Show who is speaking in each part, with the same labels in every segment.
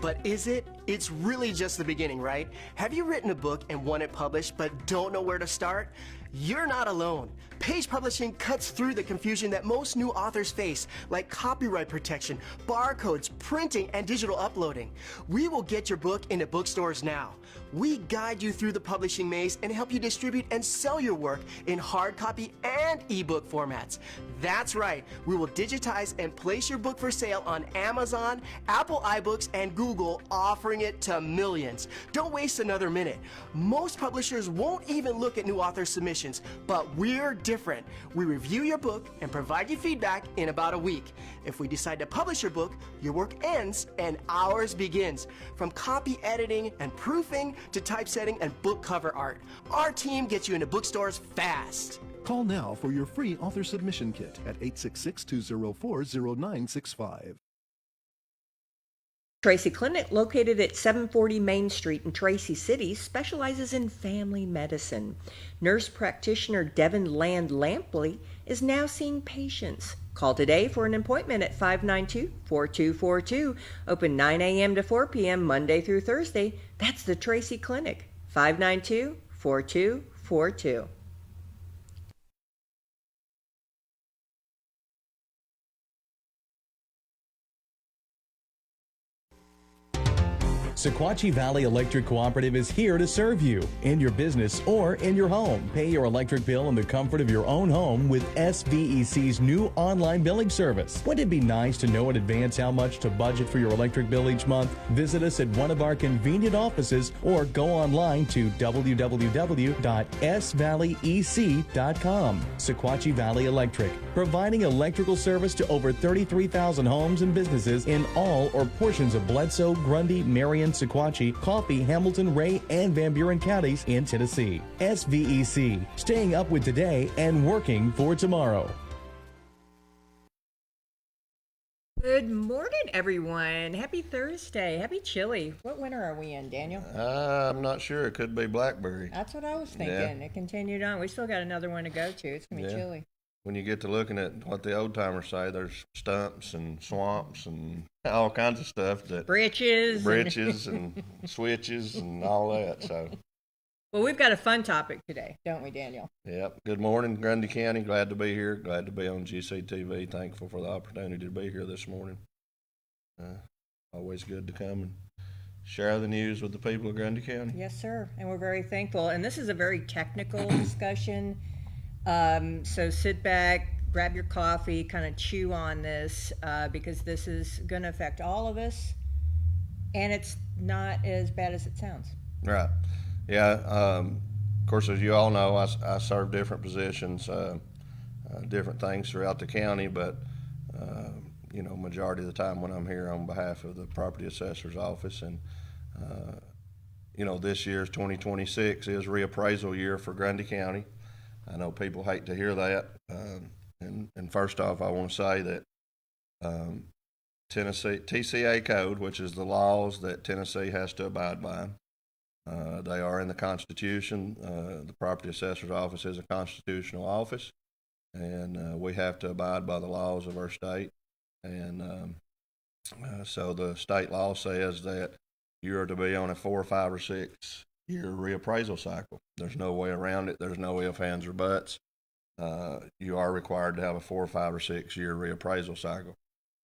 Speaker 1: But is it? It's really just the beginning, right? Have you written a book and want it published but don't know where to start? You're not alone. Page Publishing cuts through the confusion that most new authors face, like copyright protection, barcodes, printing, and digital uploading. We will get your book into bookstores now. We guide you through the publishing maze and help you distribute and sell your work in hard copy and ebook formats. That's right, we will digitize and place your book for sale on Amazon, Apple iBooks, and Google, offering it to millions. Don't waste another minute. Most publishers won't even look at new author submissions, but we're different. We review your book and provide you feedback in about a week. If we decide to publish your book, your work ends and ours begins. From copy editing and proofing to typesetting and book cover art, our team gets you into bookstores fast.
Speaker 2: Call now for your free author submission kit at 866-204-0965.
Speaker 3: Tracy Clinic, located at 740 Main Street in Tracy City, specializes in family medicine. Nurse practitioner Devin Land Lampley is now seeing patients. Call today for an appointment at 592-4242. Open 9 a.m. to 4 p.m. Monday through Thursday. That's the Tracy Clinic, 592-4242.
Speaker 4: Sequatchie Valley Electric Cooperative is here to serve you in your business or in your home. Pay your electric bill in the comfort of your own home with SVEC's new online billing service. Wouldn't it be nice to know in advance how much to budget for your electric bill each month? Visit us at one of our convenient offices or go online to www.svalleyec.com. Sequatchie Valley Electric, providing electrical service to over 33,000 homes and businesses in all or portions of Bledsoe, Grundy, Marion, Sequatchie, Coffee, Hamilton, Ray, and Van Buren counties in Tennessee. SVEC, staying up with today and working for tomorrow.
Speaker 3: Good morning, everyone. Happy Thursday. Happy chilly. What winter are we in, Daniel?
Speaker 5: I'm not sure. It could be blackberry.
Speaker 3: That's what I was thinking.
Speaker 5: Yeah.
Speaker 3: It continued on. We still got another one to go to. It's going to be chilly.
Speaker 5: When you get to looking at what the old timers say, there's stumps and swamps and all kinds of stuff that
Speaker 3: Britches
Speaker 5: and switches and all that. So,
Speaker 3: well, we've got a fun topic today, don't we, Daniel?
Speaker 5: yep. Good morning, Grundy County. Glad to be here. Glad to be on GCTV. Thankful for the opportunity to be here this morning. Always good to come and share the news with the people of Grundy County.
Speaker 3: Yes, sir. And we're very thankful. And this is a very technical discussion. So sit back, grab your coffee, kind of chew on this, because this is going to affect all of us, and it's not as bad as it sounds.
Speaker 5: Right. Yeah. Of course, as you all know, I serve different positions, different things throughout the county, but, majority of the time when I'm here on behalf of the property assessor's office. And, this year's 2026 is reappraisal year for Grundy County. I know people hate to hear that. And first off, I want to say that Tennessee TCA code, which is the laws that Tennessee has to abide by, they are in the Constitution. The property assessor's office is a constitutional office, and we have to abide by the laws of our state. And so the state law says that you are to be on a 4, 5, or 6 year reappraisal cycle. There's no way around it. There's no ifs, ands, or buts. You are required to have a 4, 5, or 6 year reappraisal cycle.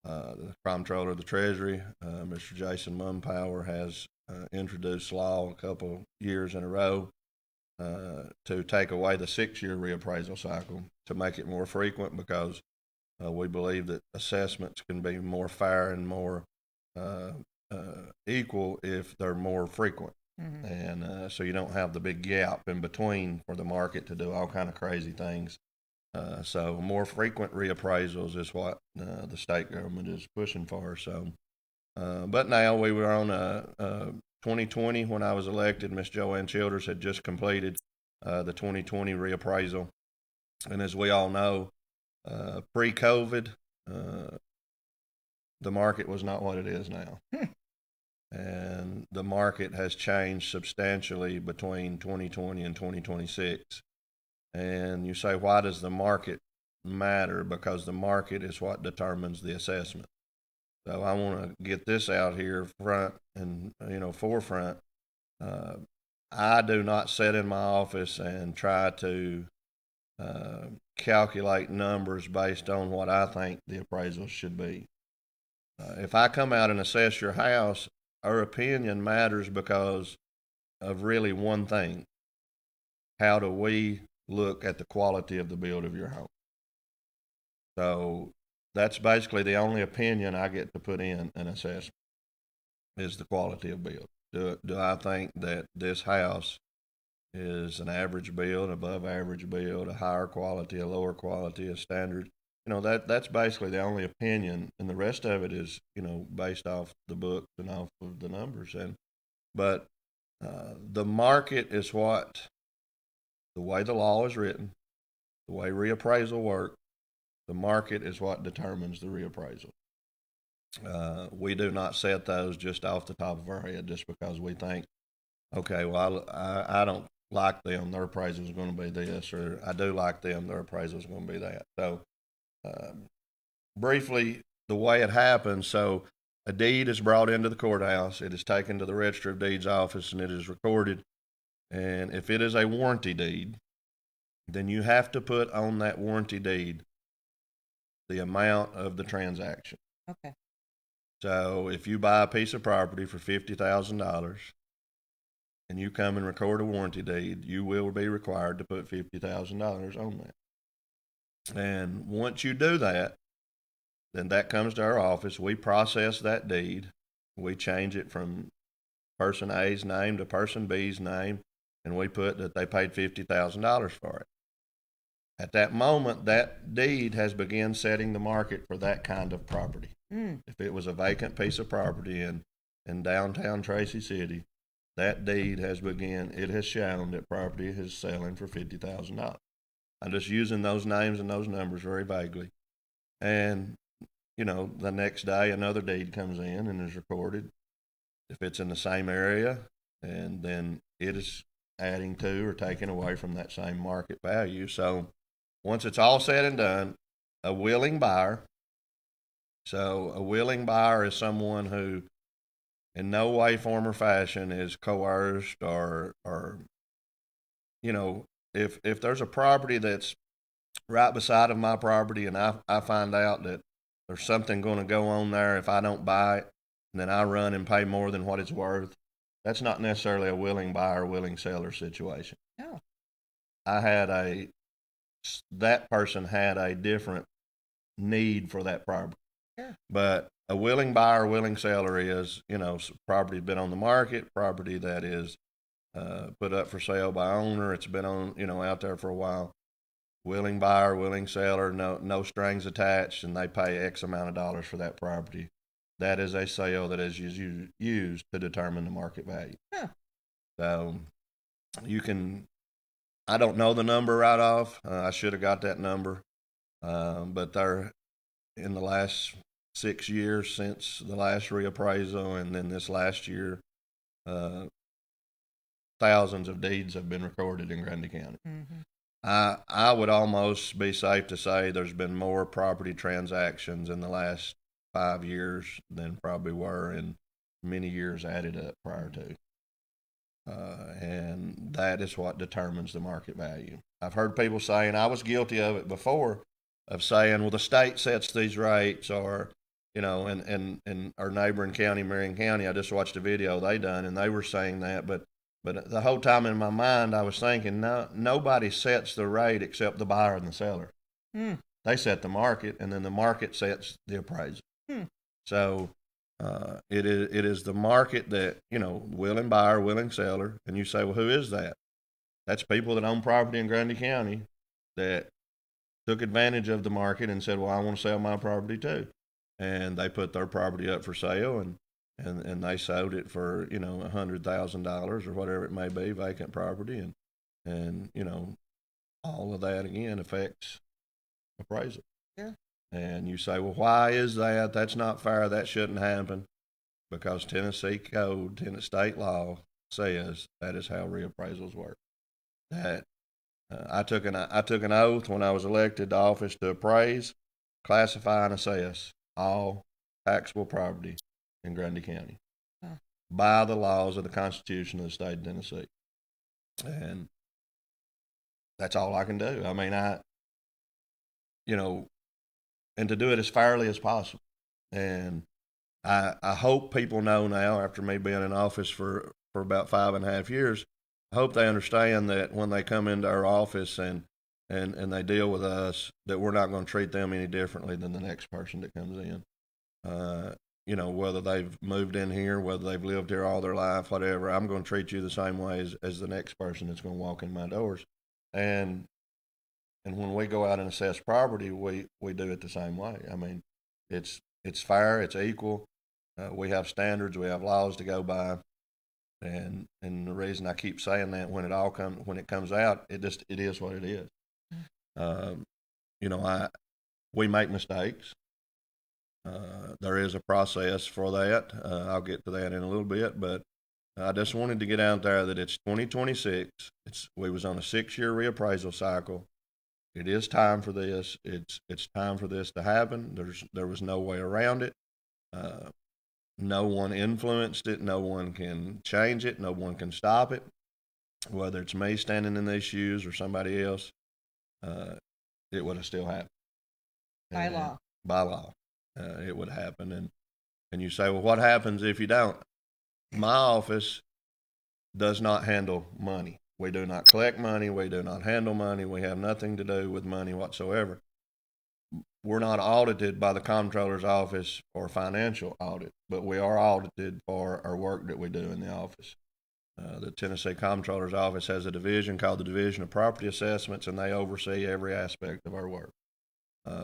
Speaker 5: The Comptroller of the Treasury, Mr. Jason Mumpower, has introduced law a couple years in a row to take away the 6-year reappraisal cycle to make it more frequent, because we believe that assessments can be more fair and more equal if they're more frequent. Mm-hmm. And so you don't have the big gap in between for the market to do all kind of crazy things. So more frequent reappraisals is what the state government is pushing for. So, but now we were on 2020 when I was elected. Miss Joanne Childers had just completed the 2020 reappraisal. And as we all know, pre-COVID, the market was not what it is now. And the market has changed substantially between 2020 and 2026. And you say, why does the market matter? Because the market is what determines the assessment. So I want to get this out here front and, forefront. I do not sit in my office and try to calculate numbers based on what I think the appraisal should be. If I come out and assess your house, our opinion matters because of really one thing. How do we look at the quality of the build of your home? So that's basically the only opinion I get to put in an assessment is the quality of build. Do I think that this house is an average build, above average build, a higher quality, a lower quality, a standard? That's basically the only opinion, and the rest of it is, based off the book and off of the numbers. But the market is the way the law is written, the way reappraisal works, the market is what determines the reappraisal. We do not set those just off the top of our head just because we think, okay, well, I don't like them, their appraisal is going to be this, or I do like them, their appraisal is going to be that. So briefly, the way it happens, so a deed is brought into the courthouse, it is taken to the Register of Deeds office, and it is recorded. And if it is a warranty deed, then you have to put on that warranty deed the amount of the transaction.
Speaker 3: Okay.
Speaker 5: So if you buy a piece of property for $50,000 and you come and record a warranty deed, you will be required to put $50,000 on that. And once you do that, then that comes to our office. We process that deed. We change it from person A's name to person B's name, and we put that they paid $50,000 for it. At that moment, that deed has begun setting the market for that kind of property. If it was a vacant piece of property in downtown Tracy City, that deed has begun, it has shown that property is selling for $50,000. I'm just using those names and those numbers very vaguely. And, the next day another deed comes in and is recorded. If it's in the same area, and then it is adding to or taking away from that same market value. So once it's all said and done, a willing buyer. So a willing buyer is someone who in no way, form, or fashion is coerced or if there's a property that's right beside of my property and I find out that there's something going to go on there if I don't buy it, and then I run and pay more than what it's worth, that's not necessarily a willing buyer, willing seller situation.
Speaker 3: Oh.
Speaker 5: That person had a different need for that property.
Speaker 3: Sure.
Speaker 5: But a willing buyer, willing seller is, property's been on the market, property that is put up for sale by owner. It's been on, out there for a while. Willing buyer, willing seller, no strings attached, and they pay X amount of dollars for that property. That is a sale that is used to determine the market value.
Speaker 3: Yeah.
Speaker 5: So I don't know the number right off. I should have got that number. But they're in the last 6 years since the last reappraisal, and then this last year, thousands of deeds have been recorded in Grundy County.
Speaker 3: Mm-hmm.
Speaker 5: I would almost be safe to say there's been more property transactions in the last 5 years than probably were in many years added up prior to. And that is what determines the market value. I've heard people say, and I was guilty of it before, of saying, well, the state sets these rates, or, in our neighboring county, Marion County, I just watched a video they done, and they were saying that, but the whole time in my mind, I was thinking, no, nobody sets the rate except the buyer and the seller. They set the market, and then the market sets the appraisal. So it is the market that, willing buyer, willing seller, and you say, well, who is that? That's people that own property in Grundy County that took advantage of the market and said, well, I want to sell my property too. And they put their property up for sale, and they sold it for, $100,000 or whatever it may be, vacant property. And all of that again affects appraisal.
Speaker 3: Yeah.
Speaker 5: And you say, well, why is that? That's not fair. That shouldn't happen. Because Tennessee code, Tennessee state law says that is how reappraisals work. That I took an oath when I was elected to office to appraise, classify, and assess all taxable property in Grundy County
Speaker 3: Huh.
Speaker 5: by the laws of the Constitution of the state of Tennessee. And that's all I can do. I mean, and to do it as fairly as possible. And I hope people know now, after me being in office for about 5.5 years, I hope they understand that when they come into our office and they deal with us, that we're not going to treat them any differently than the next person that comes in. Whether they've moved in here, whether they've lived here all their life, whatever, I'm going to treat you the same way as the next person that's going to walk in my doors. And when we go out and assess property, we do it the same way. I mean, it's fair, it's equal. We have standards, we have laws to go by, and the reason I keep saying that when it comes out, it is what it is. We make mistakes. There is a process for that. I'll get to that in a little bit, but I just wanted to get out there that it's 2026. We was on a 6-year reappraisal cycle. It is time for this. It's time for this to happen. There was no way around it. No one influenced it. No one can change it. No one can stop it. Whether it's me standing in these shoes or somebody else, it would have still happened.
Speaker 3: By law.
Speaker 5: By law, it would happen. And you say, well, what happens if you don't? My office does not handle money. We do not collect money. We do not handle money. We have nothing to do with money whatsoever. We're not audited by the comptroller's office for financial audit, but we are audited for our work that we do in the office. The Tennessee Comptroller's Office has a division called the Division of Property Assessments, and they oversee every aspect of our work.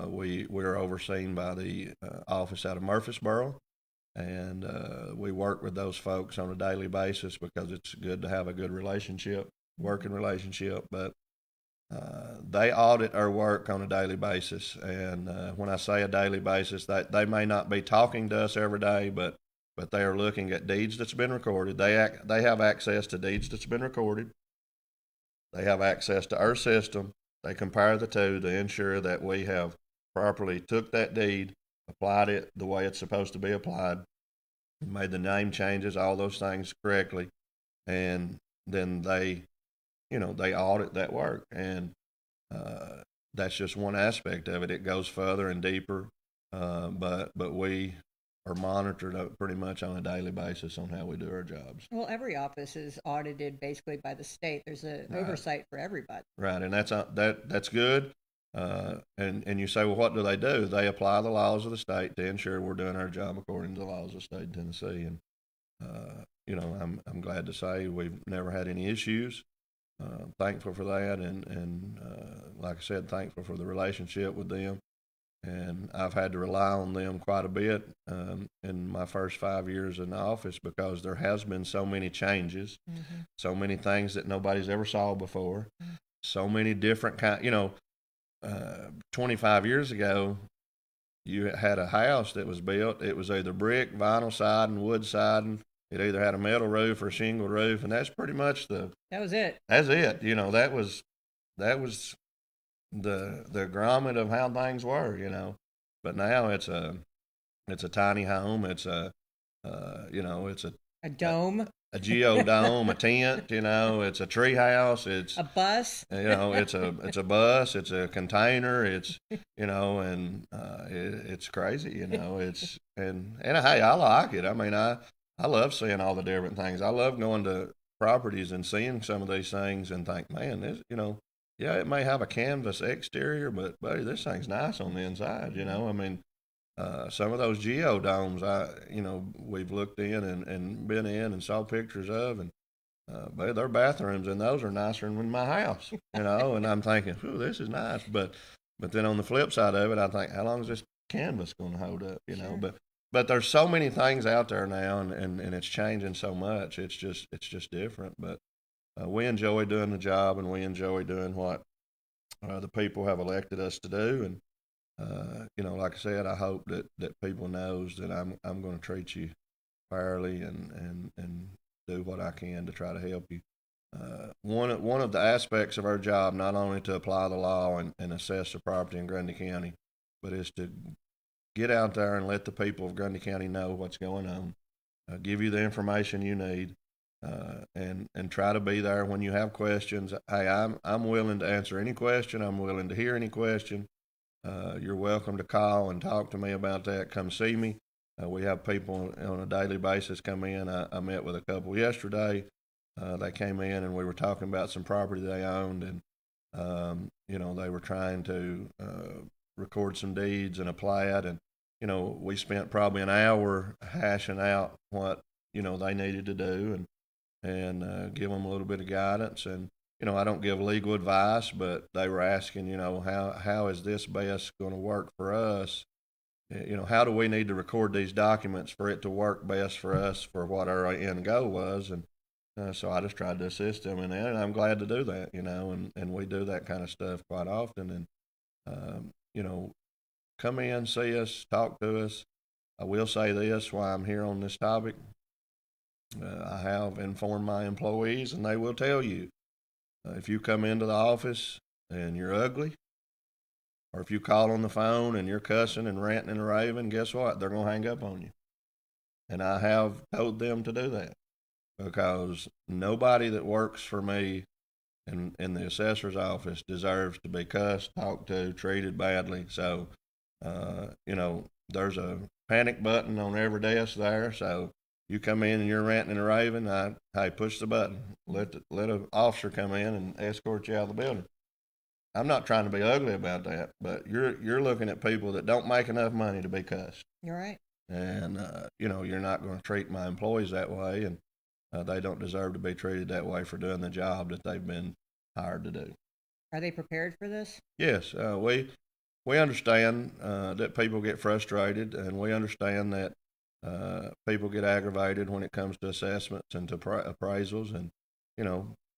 Speaker 5: We are overseen by the office out of Murfreesboro, and we work with those folks on a daily basis because it's good to have a good relationship, working relationship. But they audit our work on a daily basis, and when I say a daily basis, they may not be talking to us every day, but they are looking at deeds that's been recorded. They have access to deeds that's been recorded. They have access to our system. They compare the two to ensure that we have properly took that deed, applied it the way it's supposed to be applied, made the name changes, all those things correctly, and then they audit that work. And that's just one aspect of it. It goes further and deeper, but we are monitored pretty much on a daily basis on how we do our jobs.
Speaker 3: Well, every office is audited basically by the state. There's an oversight for everybody.
Speaker 5: Right, and that's good. And you say, well, what do? They apply the laws of the state to ensure we're doing our job according to the laws of the state of Tennessee. And I'm glad to say we've never had any issues. Thankful for that, and like I said, thankful for the relationship with them. And I've had to rely on them quite a bit in my first 5 years in the office because there has been so many changes, so many things that nobody's ever saw before, so many different kinds. 25 years ago, you had a house that was built. It was either brick, vinyl siding, wood siding. It either had a metal roof or a shingle roof, and that's pretty much that was it. That's it. That was the grommet of how things were. But now it's a tiny home. It's it's
Speaker 3: a dome,
Speaker 5: a geodome, a tent. It's a tree house. It's
Speaker 3: a bus.
Speaker 5: It's a bus. It's a container. It's it's crazy. It's and hey, I like it. I mean, I love seeing all the different things. I love going to properties and seeing some of these things and think, man, this, yeah, it may have a canvas exterior, but buddy, this thing's nice on the inside. I mean, some of those geodomes, we've looked in and been in and saw pictures of, and but their bathrooms and those are nicer than my house. And I'm thinking, ooh, this is nice. But then on the flip side of it, I think, how long is this canvas going to hold up?
Speaker 3: Sure.
Speaker 5: But there's so many things out there now, and it's changing so much. It's just different. But we enjoy doing the job, and we enjoy doing what the people have elected us to do. And like I said, I hope that people knows that I'm going to treat you fairly and do what I can to try to help you. One of the aspects of our job, not only to apply the law and assess the property in Grundy County, but is to get out there and let the people of Grundy County know what's going on, give you the information you need, and try to be there when you have questions. Hey, I'm willing to answer any question. I'm willing to hear any question. You're welcome to call and talk to me about that. Come see me. We have people on a daily basis come in. I met with a couple yesterday. They came in and we were talking about some property they owned, and they were trying to record some deeds and apply it. And we spent probably an hour hashing out what they needed to do, and give them a little bit of guidance. And I don't give legal advice, but they were asking, how is this best going to work for us? How do we need to record these documents for it to work best for us for what our end goal was? And so I just tried to assist them in that, and I'm glad to do that, and we do that kind of stuff quite often. And, come in, see us, talk to us. I will say this while I'm here on this topic. I have informed my employees, and they will tell you, if you come into the office and you're ugly, or if you call on the phone and you're cussing and ranting and raving, guess what? They're going to hang up on you. And I have told them to do that, because nobody that works for me in the assessor's office deserves to be cussed, talked to, treated badly. So, there's a panic button on every desk there. So you come in and you're ranting and raving, hey, push the button. Let an officer come in and escort you out of the building. I'm not trying to be ugly about that, but you're looking at people that don't make enough money to be cussed.
Speaker 3: You're right.
Speaker 5: And, you're not going to treat my employees that way, and they don't deserve to be treated that way for doing the job that they've been hired to do.
Speaker 3: Are they prepared for this?
Speaker 5: Yes, we understand that people get frustrated, and we understand that people get aggravated when it comes to assessments and to appraisals. And,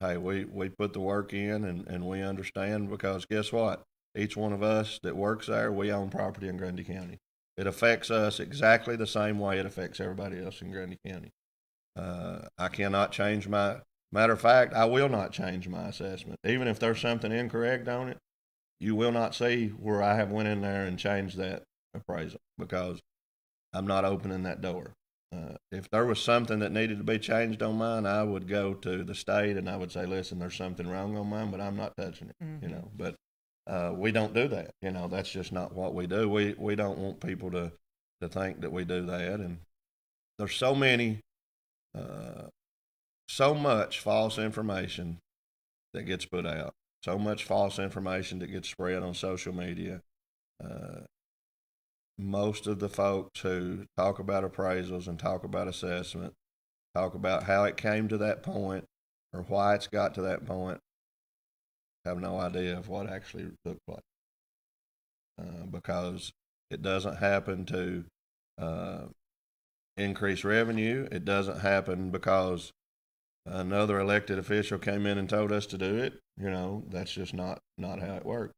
Speaker 5: hey, we put the work in, and we understand, because guess what? Each one of us that works there, we own property in Grundy County. It affects us exactly the same way it affects everybody else in Grundy County. I cannot change matter of fact, I will not change my assessment. Even if there's something incorrect on it, you will not see where I have went in there and changed that appraisal, because I'm not opening that door. If there was something that needed to be changed on mine, I would go to the state and I would say, listen, there's something wrong on mine, but I'm not touching it,
Speaker 3: Mm-hmm.
Speaker 5: But we don't do that. That's just not what we do. We don't want people to think that we do that. And there's so much false information that gets put out, so much false information that gets spread on social media. Most of the folks who talk about appraisals and talk about assessment, talk about how it came to that point or why it's got to that point, have no idea of what actually took place. Because it doesn't happen to increase revenue. It doesn't happen because another elected official came in and told us to do it. That's just not how it works.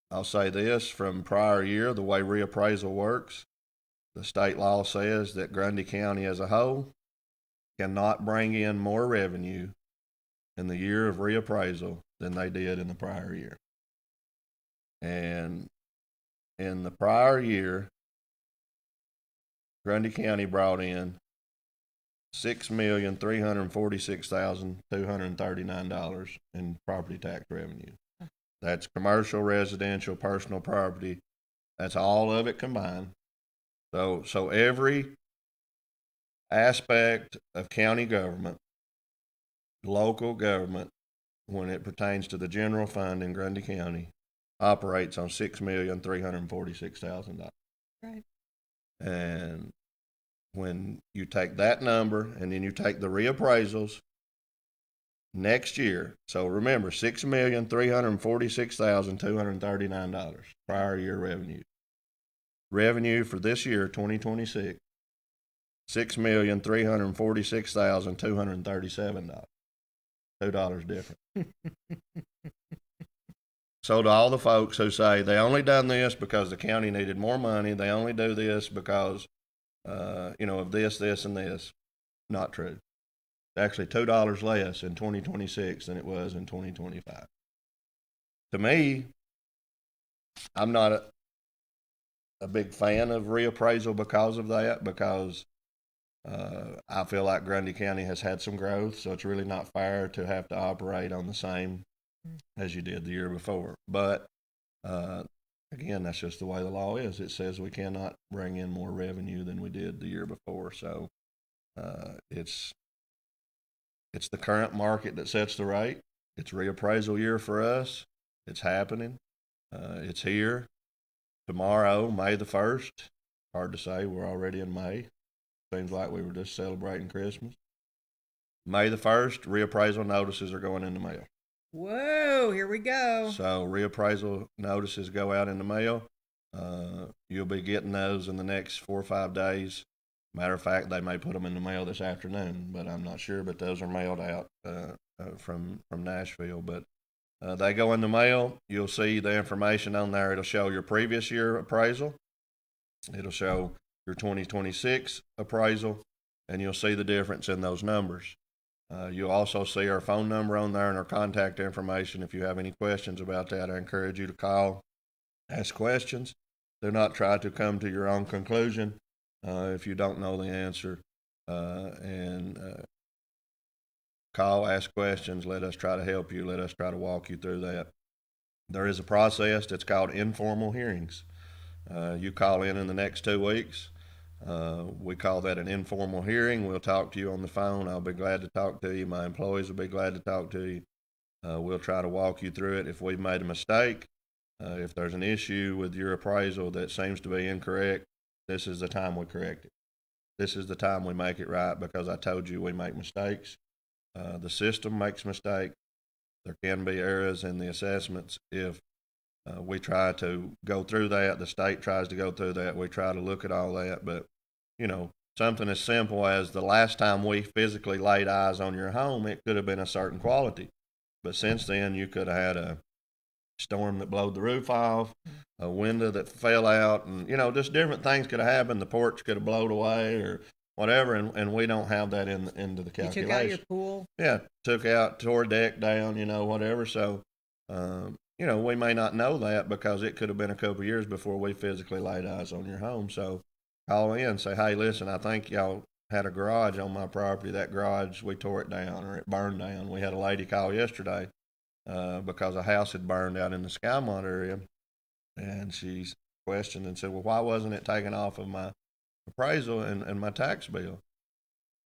Speaker 5: I'll say this, from prior year, the way reappraisal works, the state law says that Grundy County as a whole cannot bring in more revenue in the year of reappraisal than they did in the prior year. And in the prior year, Grundy County brought in $6,346,239 in property tax revenue. That's commercial, residential, personal property. That's all of it combined. So every aspect of county government, local government, when it pertains to the general fund in Grundy County, operates on $6,346,000.
Speaker 3: Right.
Speaker 5: And when you take that number and then you take the reappraisals next year, so remember, $6,346,239 prior year revenue. Revenue for this year, 2026, $6,346,237. $2 different. So to all the folks who say they only done this because the county needed more money, they only do this because, of this, and this, not true. Actually, $2 less in 2026 than it was in 2025. To me, I'm not a big fan of reappraisal because of that, because I feel like Grundy County has had some growth, so it's really not fair to have to operate on the same as you did the year before. But again, that's just the way the law is. It says we cannot bring in more revenue than we did the year before. So it's the current market that sets the rate. It's reappraisal year for us. It's happening. It's here. Tomorrow, May the 1st. Hard to say. We're already in May. Seems like we were just celebrating Christmas. May the 1st, reappraisal notices are going in the mail.
Speaker 3: Whoa, here we go.
Speaker 5: So reappraisal notices go out in the mail. You'll be getting those in the next 4 or 5 days. Matter of fact, they may put them in the mail this afternoon, but I'm not sure. But those are mailed out from Nashville. But they go in the mail. You'll see the information on there. It'll show your previous year appraisal. It'll show your 2026 appraisal, and you'll see the difference in those numbers. You'll also see our phone number on there and our contact information. If you have any questions about that, I encourage you to call, ask questions. Do not try to come to your own conclusion if you don't know the answer. And call, ask questions. Let us try to help you. Let us try to walk you through that. There is a process that's called informal hearings. You call in the next 2 weeks. We call that an informal hearing. We'll talk to you on the phone. I'll be glad to talk to you. My employees will be glad to talk to you. We'll try to walk you through it. If we've made a mistake, if there's an issue with your appraisal that seems to be incorrect, this is the time we correct it. This is the time we make it right, because I told you we make mistakes. The system makes mistakes. There can be errors in the assessments. If we try to go through that, the state tries to go through that, we try to look at all that. But, something as simple as the last time we physically laid eyes on your home, it could have been a certain quality. But since then, you could have had a storm that blowed the roof off, a window that fell out, and, just different things could have happened. The porch could have blown away or whatever, and we don't have that into the calculation.
Speaker 3: You took out your pool?
Speaker 5: Yeah, tore a deck down, whatever. So, we may not know that because it could have been a couple of years before we physically laid eyes on your home. So call in and say, hey, listen, I think y'all had a garage on my property. That garage, we tore it down or it burned down. We had a lady call yesterday because a house had burned out in the Skymont area. And she questioned and said, well, why wasn't it taken off of my appraisal and my tax bill?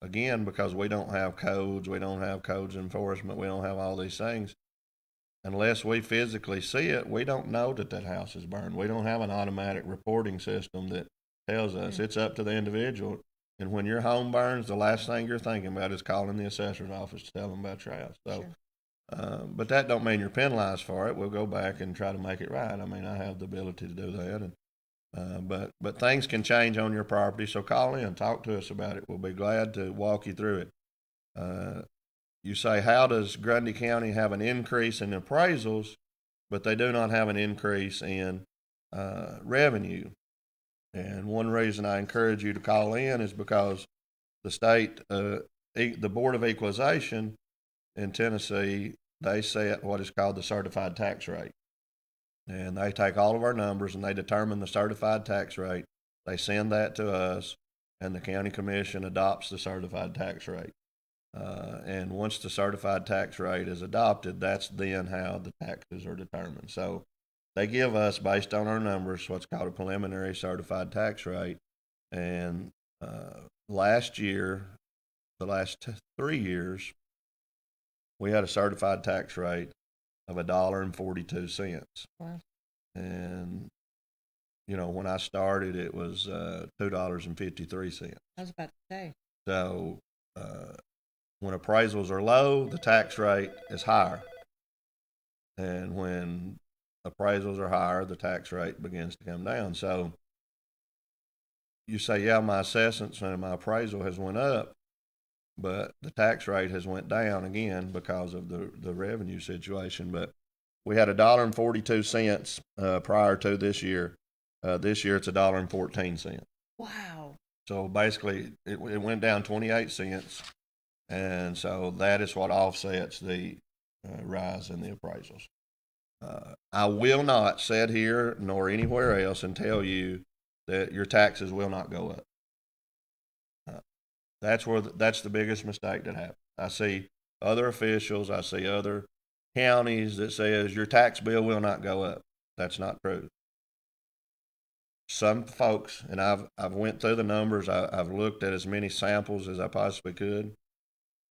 Speaker 5: Again, because we don't have codes. We don't have codes enforcement. We don't have all these things. Unless we physically see it, we don't know that house is burned. We don't have an automatic reporting system that tells us. It's up to the individual. And when your home burns, the last thing you're thinking about is calling the assessor's office to tell them about your house. So, sure. But that don't mean you're penalized for it. We'll go back and try to make it right. I mean, I have the ability to do that. And but things can change on your property, so call in, talk to us about it. We'll be glad to walk you through it. You say, how does Grundy County have an increase in appraisals, but they do not have an increase in revenue? And one reason I encourage you to call in is because the state, the Board of Equalization in Tennessee, they set what is called the certified tax rate. And they take all of our numbers and they determine the certified tax rate. They send that to us, and the county commission adopts the certified tax rate. And once the certified tax rate is adopted, that's then how the taxes are determined. So they give us, based on our numbers, what's called a preliminary certified tax rate. And last year, the last 3 years, we had a certified tax rate of $1.42. Wow. And, when I started, it was $2.53.
Speaker 3: I was about to say.
Speaker 5: So when appraisals are low, the tax rate is higher. And when appraisals are higher, the tax rate begins to come down. So you say, yeah, my assessments and my appraisal has went up, but the tax rate has went down again because of the revenue situation. But we had $1.42 prior to this year. This year it's $1.14.
Speaker 3: Wow.
Speaker 5: So basically it went down 28 cents. And so that is what offsets the rise in the appraisals. I will not sit here nor anywhere else and tell you that your taxes will not go up. That's the biggest mistake that happens. I see other officials, I see other counties that says your tax bill will not go up. That's not true. Some folks, and I've went through the numbers, I've looked at as many samples as I possibly could.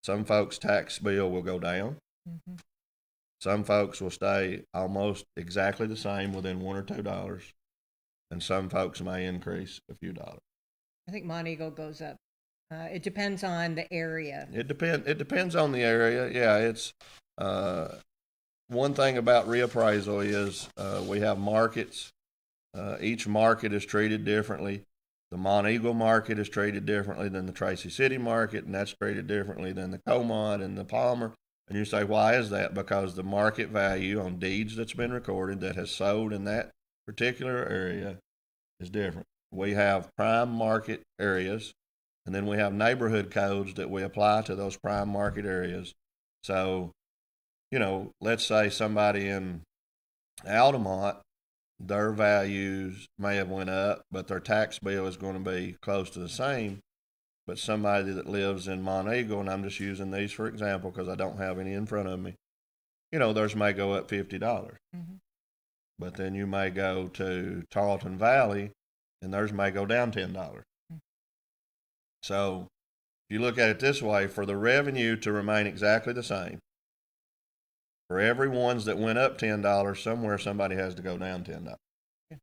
Speaker 5: Some folks' tax bill will go down. Mm-hmm. Some folks will stay almost exactly the same within $1 or $2, and some folks may increase a few dollars.
Speaker 6: I think Montego goes up. It depends on the area.
Speaker 5: It depends on the area. Yeah, it's one thing about reappraisal is we have markets. Each market is treated differently. The Montego market is treated differently than the Tracy City market, and that's treated differently than the Comont and the Palmer. And you say, why is that? Because the market value on deeds that's been recorded that has sold in that particular area is different. We have prime market areas, and then we have neighborhood codes that we apply to those prime market areas. So, let's say somebody in Altamont, their values may have went up, but their tax bill is going to be close to the same. But somebody that lives in Montego, and I'm just using these for example because I don't have any in front of me, theirs may go up $50. Mm-hmm. But then you may go to Tarleton Valley, and theirs may go down $10. Mm-hmm. So if you look at it this way, for the revenue to remain exactly the same, for every ones that went up $10, somewhere somebody has to go down $10. Yeah.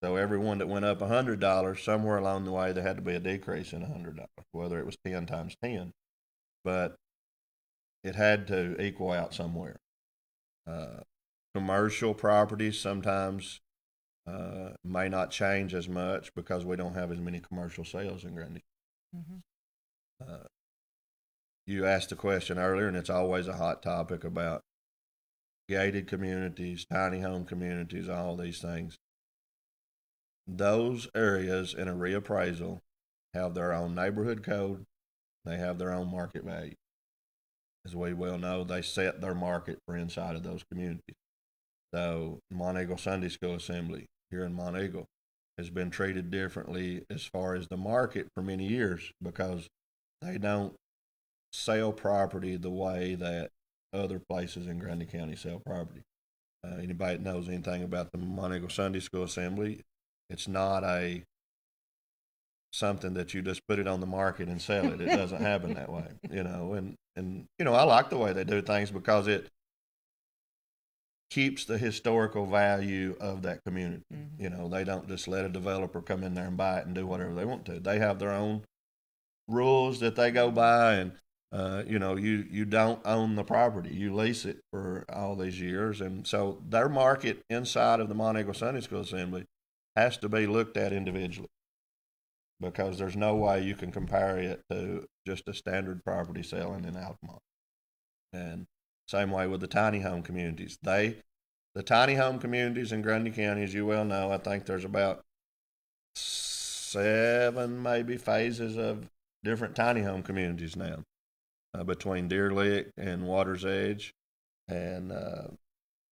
Speaker 5: So every one that went up $100, somewhere along the way there had to be a decrease in $100, whether it was 10 times 10. But it had to equal out somewhere. Commercial properties sometimes may not change as much because we don't have as many commercial sales in Grundy. Mm-hmm. You asked a question earlier, and it's always a hot topic about gated communities, tiny home communities, all these things. Those areas in a reappraisal have their own neighborhood code. They have their own market value. As we well know, they set their market for inside of those communities. So Montego Sunday School Assembly here in Montego has been treated differently as far as the market for many years because they don't sell property the way that other places in Grundy County sell property. Anybody that knows anything about the Montego Sunday School Assembly, it's not something that you just put it on the market and sell it. It doesn't happen that way, and I like the way they do things because it keeps the historical value of that community. Mm-hmm. They don't just let a developer come in there and buy it and do whatever they want to. They have their own rules that they go by, and you don't own the property. You lease it for all these years. And so their market inside of the Montego Sunday School Assembly has to be looked at individually because there's no way you can compare it to just a standard property selling in Altamont. And same way with the tiny home communities. The tiny home communities in Grundy County, as you well know, I think there's about 7 maybe phases of different tiny home communities now. Between Deer Lick and Water's Edge and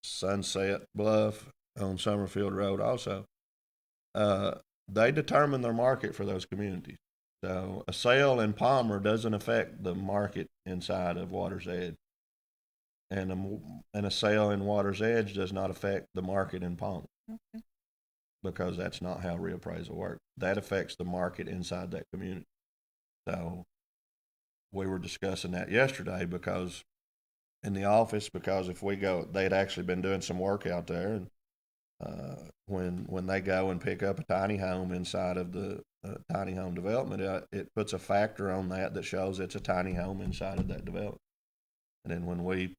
Speaker 5: Sunset Bluff on Summerfield Road also. They determine their market for those communities. So a sale in Palmer doesn't affect the market inside of Water's Edge. And a sale in Water's Edge does not affect the market in Palmer. Okay. Because that's not how reappraisal works. That affects the market inside that community. So we were discussing that yesterday because in the office, because if we go, they'd actually been doing some work out there, and when they go and pick up a tiny home inside of the tiny home development, it puts a factor on that shows it's a tiny home inside of that development. And then when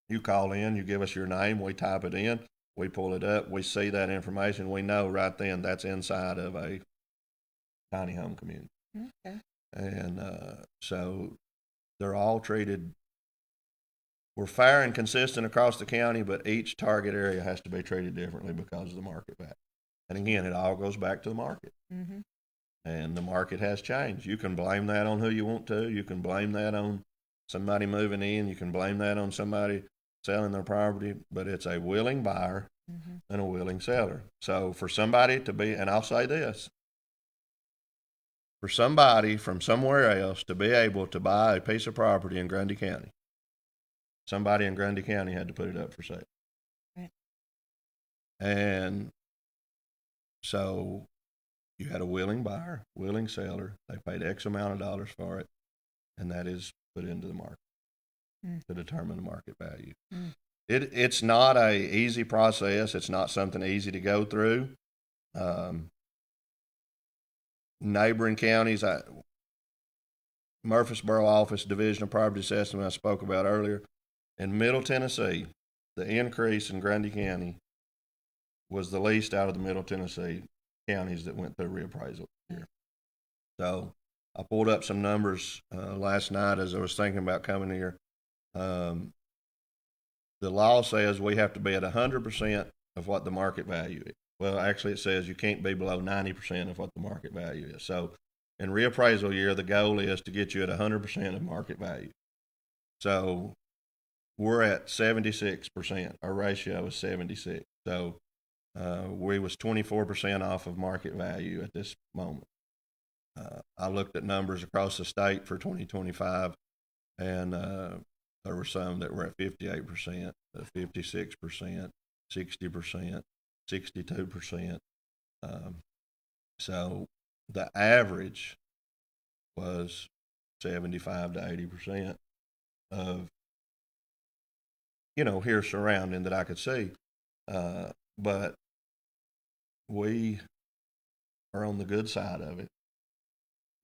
Speaker 5: you call in, you give us your name, we type it in, we pull it up, we see that information, we know right then that's inside of a tiny home community. Okay. And so they're all treated, we're fair and consistent across the county, but each target area has to be treated differently because of the market value. And again, it all goes back to the market. Mm-hmm. And the market has changed. You can blame that on who you want to. You can blame that on somebody moving in. You can blame that on somebody selling their property. But it's a willing buyer than a willing seller. So for somebody to be, and I'll say this, for somebody from somewhere else to be able to buy a piece of property in Grundy County, somebody in Grundy County had to put it up for sale.
Speaker 6: Right.
Speaker 5: And so you had a willing buyer, willing seller. They paid X amount of dollars for it, and that is put into the market to determine the market value. It's not a easy process. It's not something easy to go through. Neighboring counties, Murfreesboro Office Division of Property Assessment I spoke about earlier. In Middle Tennessee, the increase in Grundy County was the least out of the Middle Tennessee counties that went through reappraisal here. So I pulled up some numbers last night as I was thinking about coming here. The law says we have to be at 100% of what the market value is. Well, actually it says you can't be below 90% of what the market value is. So in reappraisal year, the goal is to get you at 100% of market value. So we're at 76%. Our ratio is 76. So we was 24% off of market value at this moment. I looked at numbers across the state for 2025, and there were some that were at 58%, 56%, 60%, 62%. So the average was 75 to 80% of, here surrounding that I could see. But we are on the good side of it.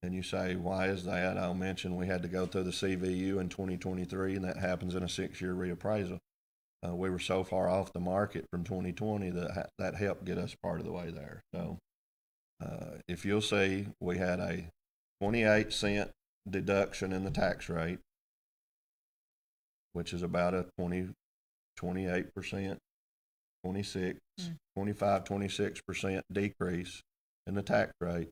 Speaker 5: And you say, why is that? I'll mention we had to go through the CVU in 2023, and that happens in a 6-year reappraisal. We were so far off the market from 2020 that helped get us part of the way there. So if you'll see, we had a 28-cent deduction in the tax rate, which is about a 28%, 26% decrease in the tax rate,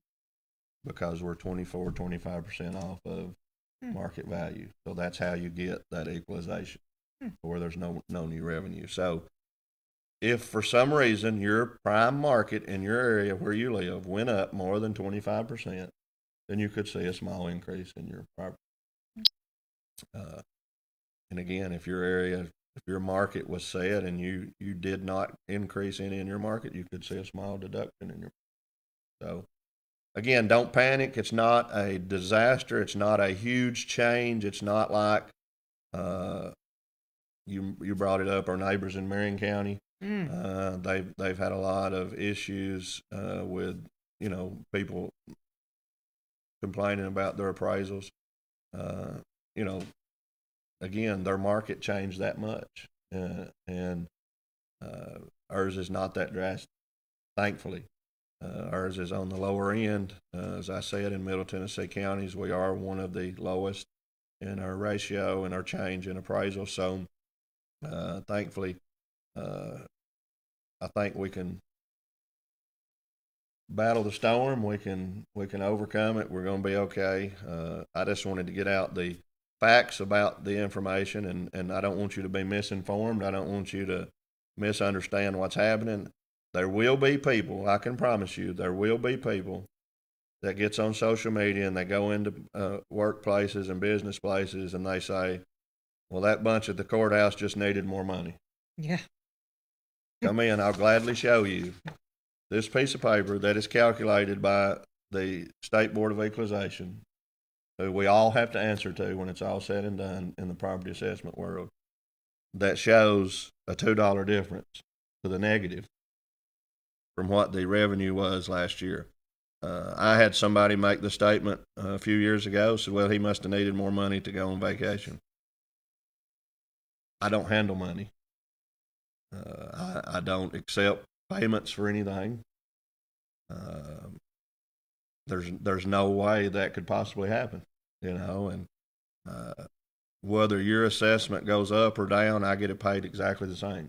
Speaker 5: because we're 25% off of market value. So that's how you get that equalization, where there's no new revenue. So if for some reason your prime market in your area where you live went up more than 25%, then you could see a small increase in your property. And again, if your market was set and you did not increase any in your market, you could see a small deduction in your. So again, don't panic. It's not a disaster. It's not a huge change. It's not like you brought it up. Our neighbors in Marion County, they've had a lot of issues with people complaining about their appraisals. Again, their market changed that much, and ours is not that drastic, thankfully. Ours is on the lower end. As I said, in Middle Tennessee counties, we are one of the lowest in our ratio and our change in appraisal. So, thankfully, I think we can battle the storm. We can overcome it. We're going to be okay. I just wanted to get out the facts about the information, and I don't want you to be misinformed. I don't want you to misunderstand what's happening. There will be people, I can promise you, there will be people that gets on social media and they go into workplaces and business places and they say, well, that bunch at the courthouse just needed more money.
Speaker 6: Yeah.
Speaker 5: Come in, I'll gladly show you this piece of paper that is calculated by the State Board of Equalization, who we all have to answer to when it's all said and done in the property assessment world, that shows a $2 difference to the negative from what the revenue was last year. I had somebody make the statement a few years ago, said, well, he must have needed more money to go on vacation. I don't handle money. I don't accept payments for anything. There's no way that could possibly happen, and whether your assessment goes up or down, I get it paid exactly the same.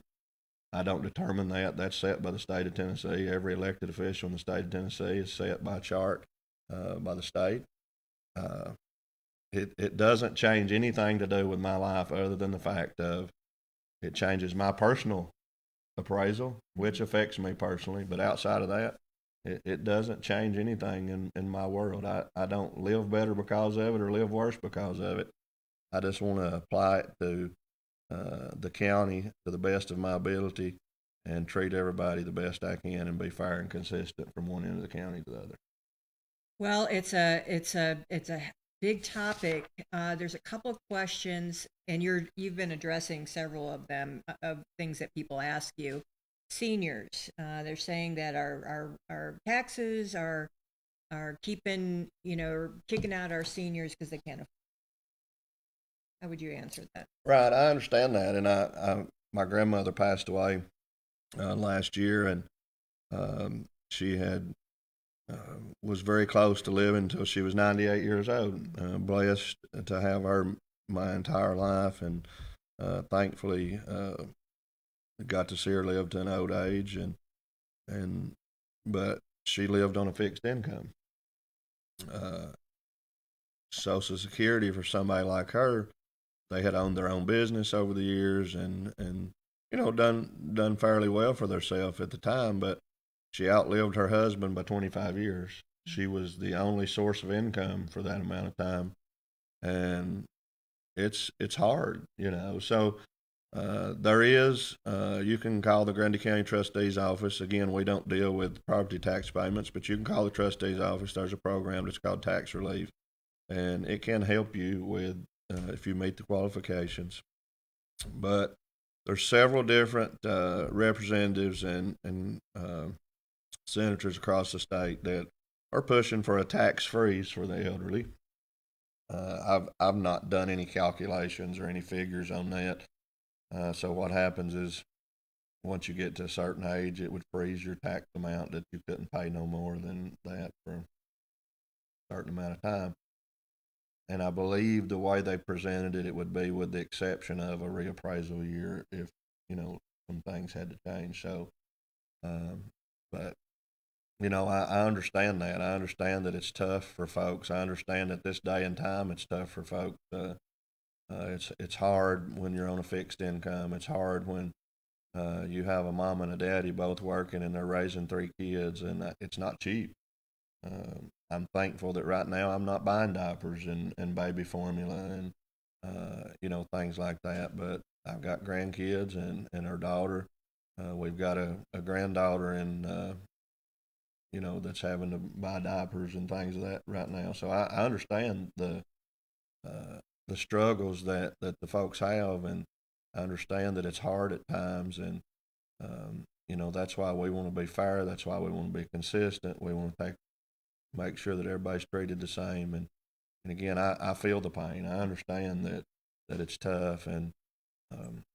Speaker 5: I don't determine that. That's set by the state of Tennessee. Every elected official in the state of Tennessee is set by chart by the state. It doesn't change anything to do with my life other than the fact of it changes my personal appraisal, which affects me personally. But outside of that, it doesn't change anything in my world. I don't live better because of it or live worse because of it. I just want to apply it to the county to the best of my ability and treat everybody the best I can and be fair and consistent from one end of the county to the other.
Speaker 6: Well, it's a big topic. There's a couple of questions, and you've been addressing several of them of things that people ask you. Seniors, they're saying that our taxes are keeping kicking out our seniors because they can't afford. How would you answer that?
Speaker 5: Right, I understand that, and I my grandmother passed away last year, and she had was very close to living until she was 98 years old. Blessed to have her my entire life, and thankfully got to see her live to an old age, and but she lived on a fixed income. Social Security for somebody like her, they had owned their own business over the years, and done fairly well for themselves at the time, but she outlived her husband by 25 years. She was the only source of income for that amount of time, and it's hard, So there is you can call the Grundy County Trustee's office. Again, we don't deal with property tax payments, but you can call the trustee's office. There's a program that's called tax relief, and it can help you with if you meet the qualifications. But there's several different representatives and senators across the state that are pushing for a tax freeze for the elderly. I've not done any calculations or any figures on that. So what happens is once you get to a certain age, it would freeze your tax amount that you couldn't pay no more than that for a certain amount of time. And I believe the way they presented it, it would be with the exception of a reappraisal year if, some things had to change. So, but, I understand that. I understand that it's tough for folks. I understand that this day and time it's tough for folks. It's hard when you're on a fixed income. It's hard when you have a mom and a daddy both working and they're raising 3 kids, and it's not cheap. I'm thankful that right now I'm not buying diapers and baby formula and things like that. But I've got grandkids and our daughter. We've got a granddaughter and that's having to buy diapers and things of that right now. So I understand the struggles that the folks have, and I understand that it's hard at times, and that's why we want to be fair. That's why we want to be consistent. We want to make sure that everybody's treated the same. And again, I feel the pain. I understand that it's tough. And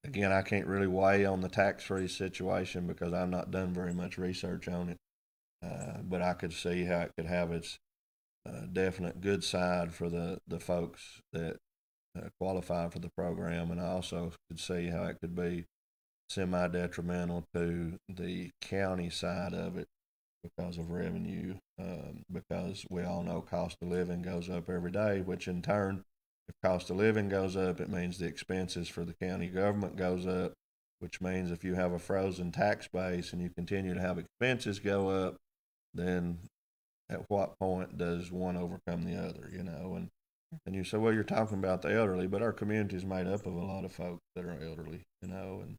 Speaker 5: again, I can't really weigh on the tax-free situation because I've not done very much research on it. But I could see how it could have its definite good side for the folks that qualify for the program. And I also could see how it could be semi-detrimental to the county side of it because of revenue, because we all know cost of living goes up every day, which in turn, if cost of living goes up, it means the expenses for the county government goes up, which means if you have a frozen tax base and you continue to have expenses go up, then at what point does one overcome the other, And you say, well, you're talking about the elderly, but our community is made up of a lot of folks that are elderly, and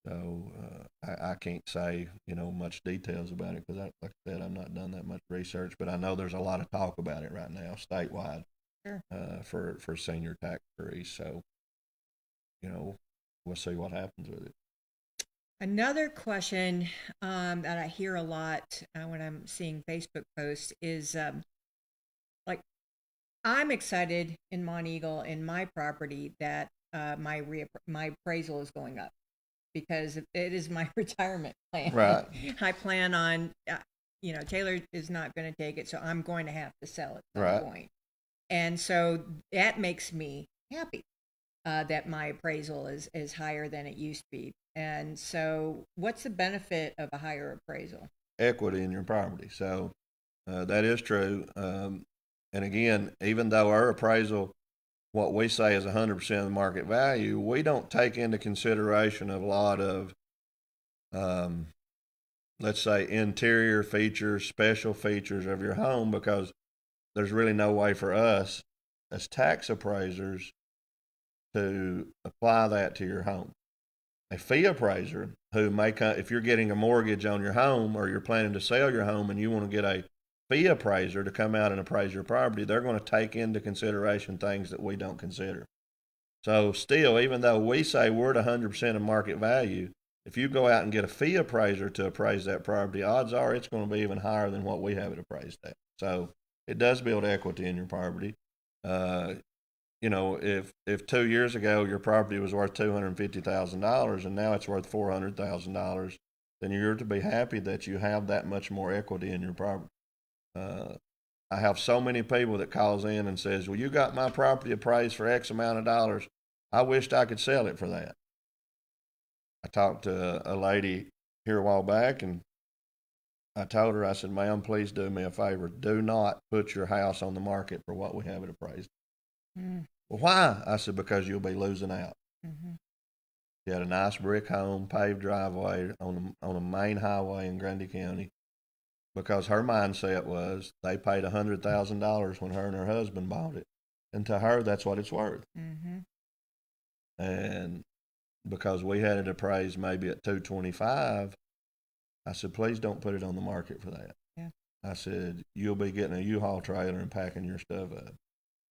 Speaker 5: so I can't say, much details about it because, like I said, I've not done that much research, but I know there's a lot of talk about it right now statewide. Sure. For senior tax freeze. So, we'll see what happens with it.
Speaker 6: Another question that I hear a lot when I'm seeing Facebook posts is like, I'm excited in Monteagle in my property that my appraisal is going up because it is my retirement plan.
Speaker 5: Right.
Speaker 6: I plan on, Taylor is not going to take it, so I'm going to have to sell it at some point. And so that makes me happy that my appraisal is higher than it used to be. And so what's the benefit of a higher appraisal?
Speaker 5: Equity in your property. So that is true. And again, even though our appraisal, what we say is 100% of the market value, we don't take into consideration a lot of let's say, interior features, special features of your home, because there's really no way for us as tax appraisers to apply that to your home. A fee appraiser who may come, if you're getting a mortgage on your home or you're planning to sell your home and you want to get a fee appraiser to come out and appraise your property, they're going to take into consideration things that we don't consider. So still, even though we say we're at 100% of market value, if you go out and get a fee appraiser to appraise that property, odds are it's going to be even higher than what we have it appraised at. So it does build equity in your property. You know, if 2 years ago your property was worth $250,000 and now it's worth $400,000, then you're to be happy that you have that much more equity in your property. I have so many people that calls in and says, well, you got my property appraised for X amount of dollars. I wished I could sell it for that. I talked to a lady here a while back, and I told her, I said, ma'am, please do me a favor. Do not put your house on the market for what we have it appraised. Mm. Well, why? I said, because you'll be losing out. Mm-hmm. She had a nice brick home, paved driveway on a main highway in Grundy County, because her mindset was they paid $100,000 when her and her husband bought it, and to her that's what it's worth. Mm-hmm. And because we had it appraised maybe at $225, I said, please don't put it on the market for that. Yeah. I said, you'll be getting a U-Haul trailer and packing your stuff up.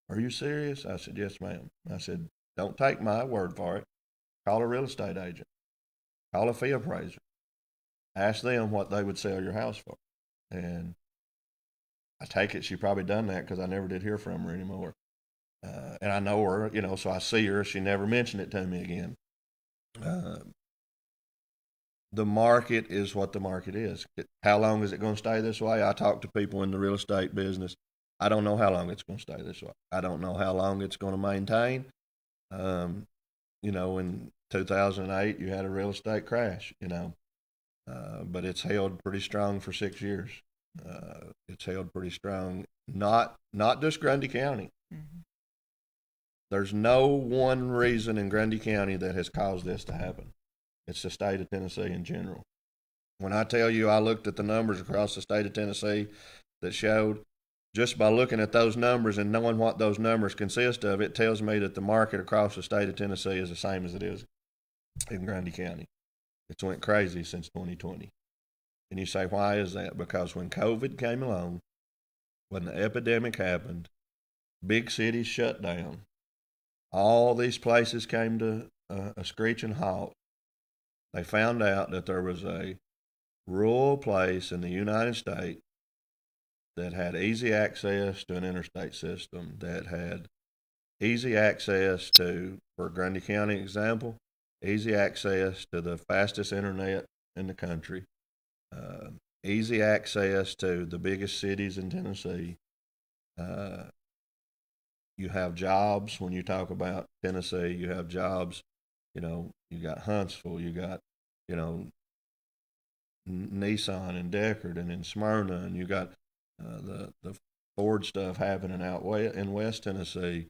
Speaker 5: Are you serious? I said, yes, ma'am. I said, don't take my word for it. Call a real estate agent. Call a fee appraiser. Ask them what they would sell your house for. And I take it she probably done that because I never did hear from her anymore. And I know her, you know, so I see her. She never mentioned it to me again. The market is what the market is. How long is it going to stay this way? I talk to people in the real estate business. I don't know how long it's going to stay this way. I don't know how long it's going to maintain. You know, in 2008, you had a real estate crash, you know, but it's held pretty strong for 6 years. It's held pretty strong, not just Grundy County. Mm-hmm. There's no one reason in Grundy County that has caused this to happen. It's the state of Tennessee in general. When I tell you I looked at the numbers across the state of Tennessee that showed, just by looking at those numbers and knowing what those numbers consist of, it tells me that the market across the state of Tennessee is the same as it is in Grundy County. It's went crazy since 2020. And you say, why is that? Because when COVID came along, when the epidemic happened, big cities shut down. All these places came to a screeching halt. They found out that there was a rural place in the United States that had easy access to an interstate system, that had easy access to, for Grundy County example, easy access to the fastest internet in the country, easy access to the biggest cities in Tennessee. You have jobs. When you talk about Tennessee, you have jobs. You know, you got Huntsville, you got, you know, Nissan and Deckard and in Smyrna, and you got the Ford stuff happening out in West Tennessee.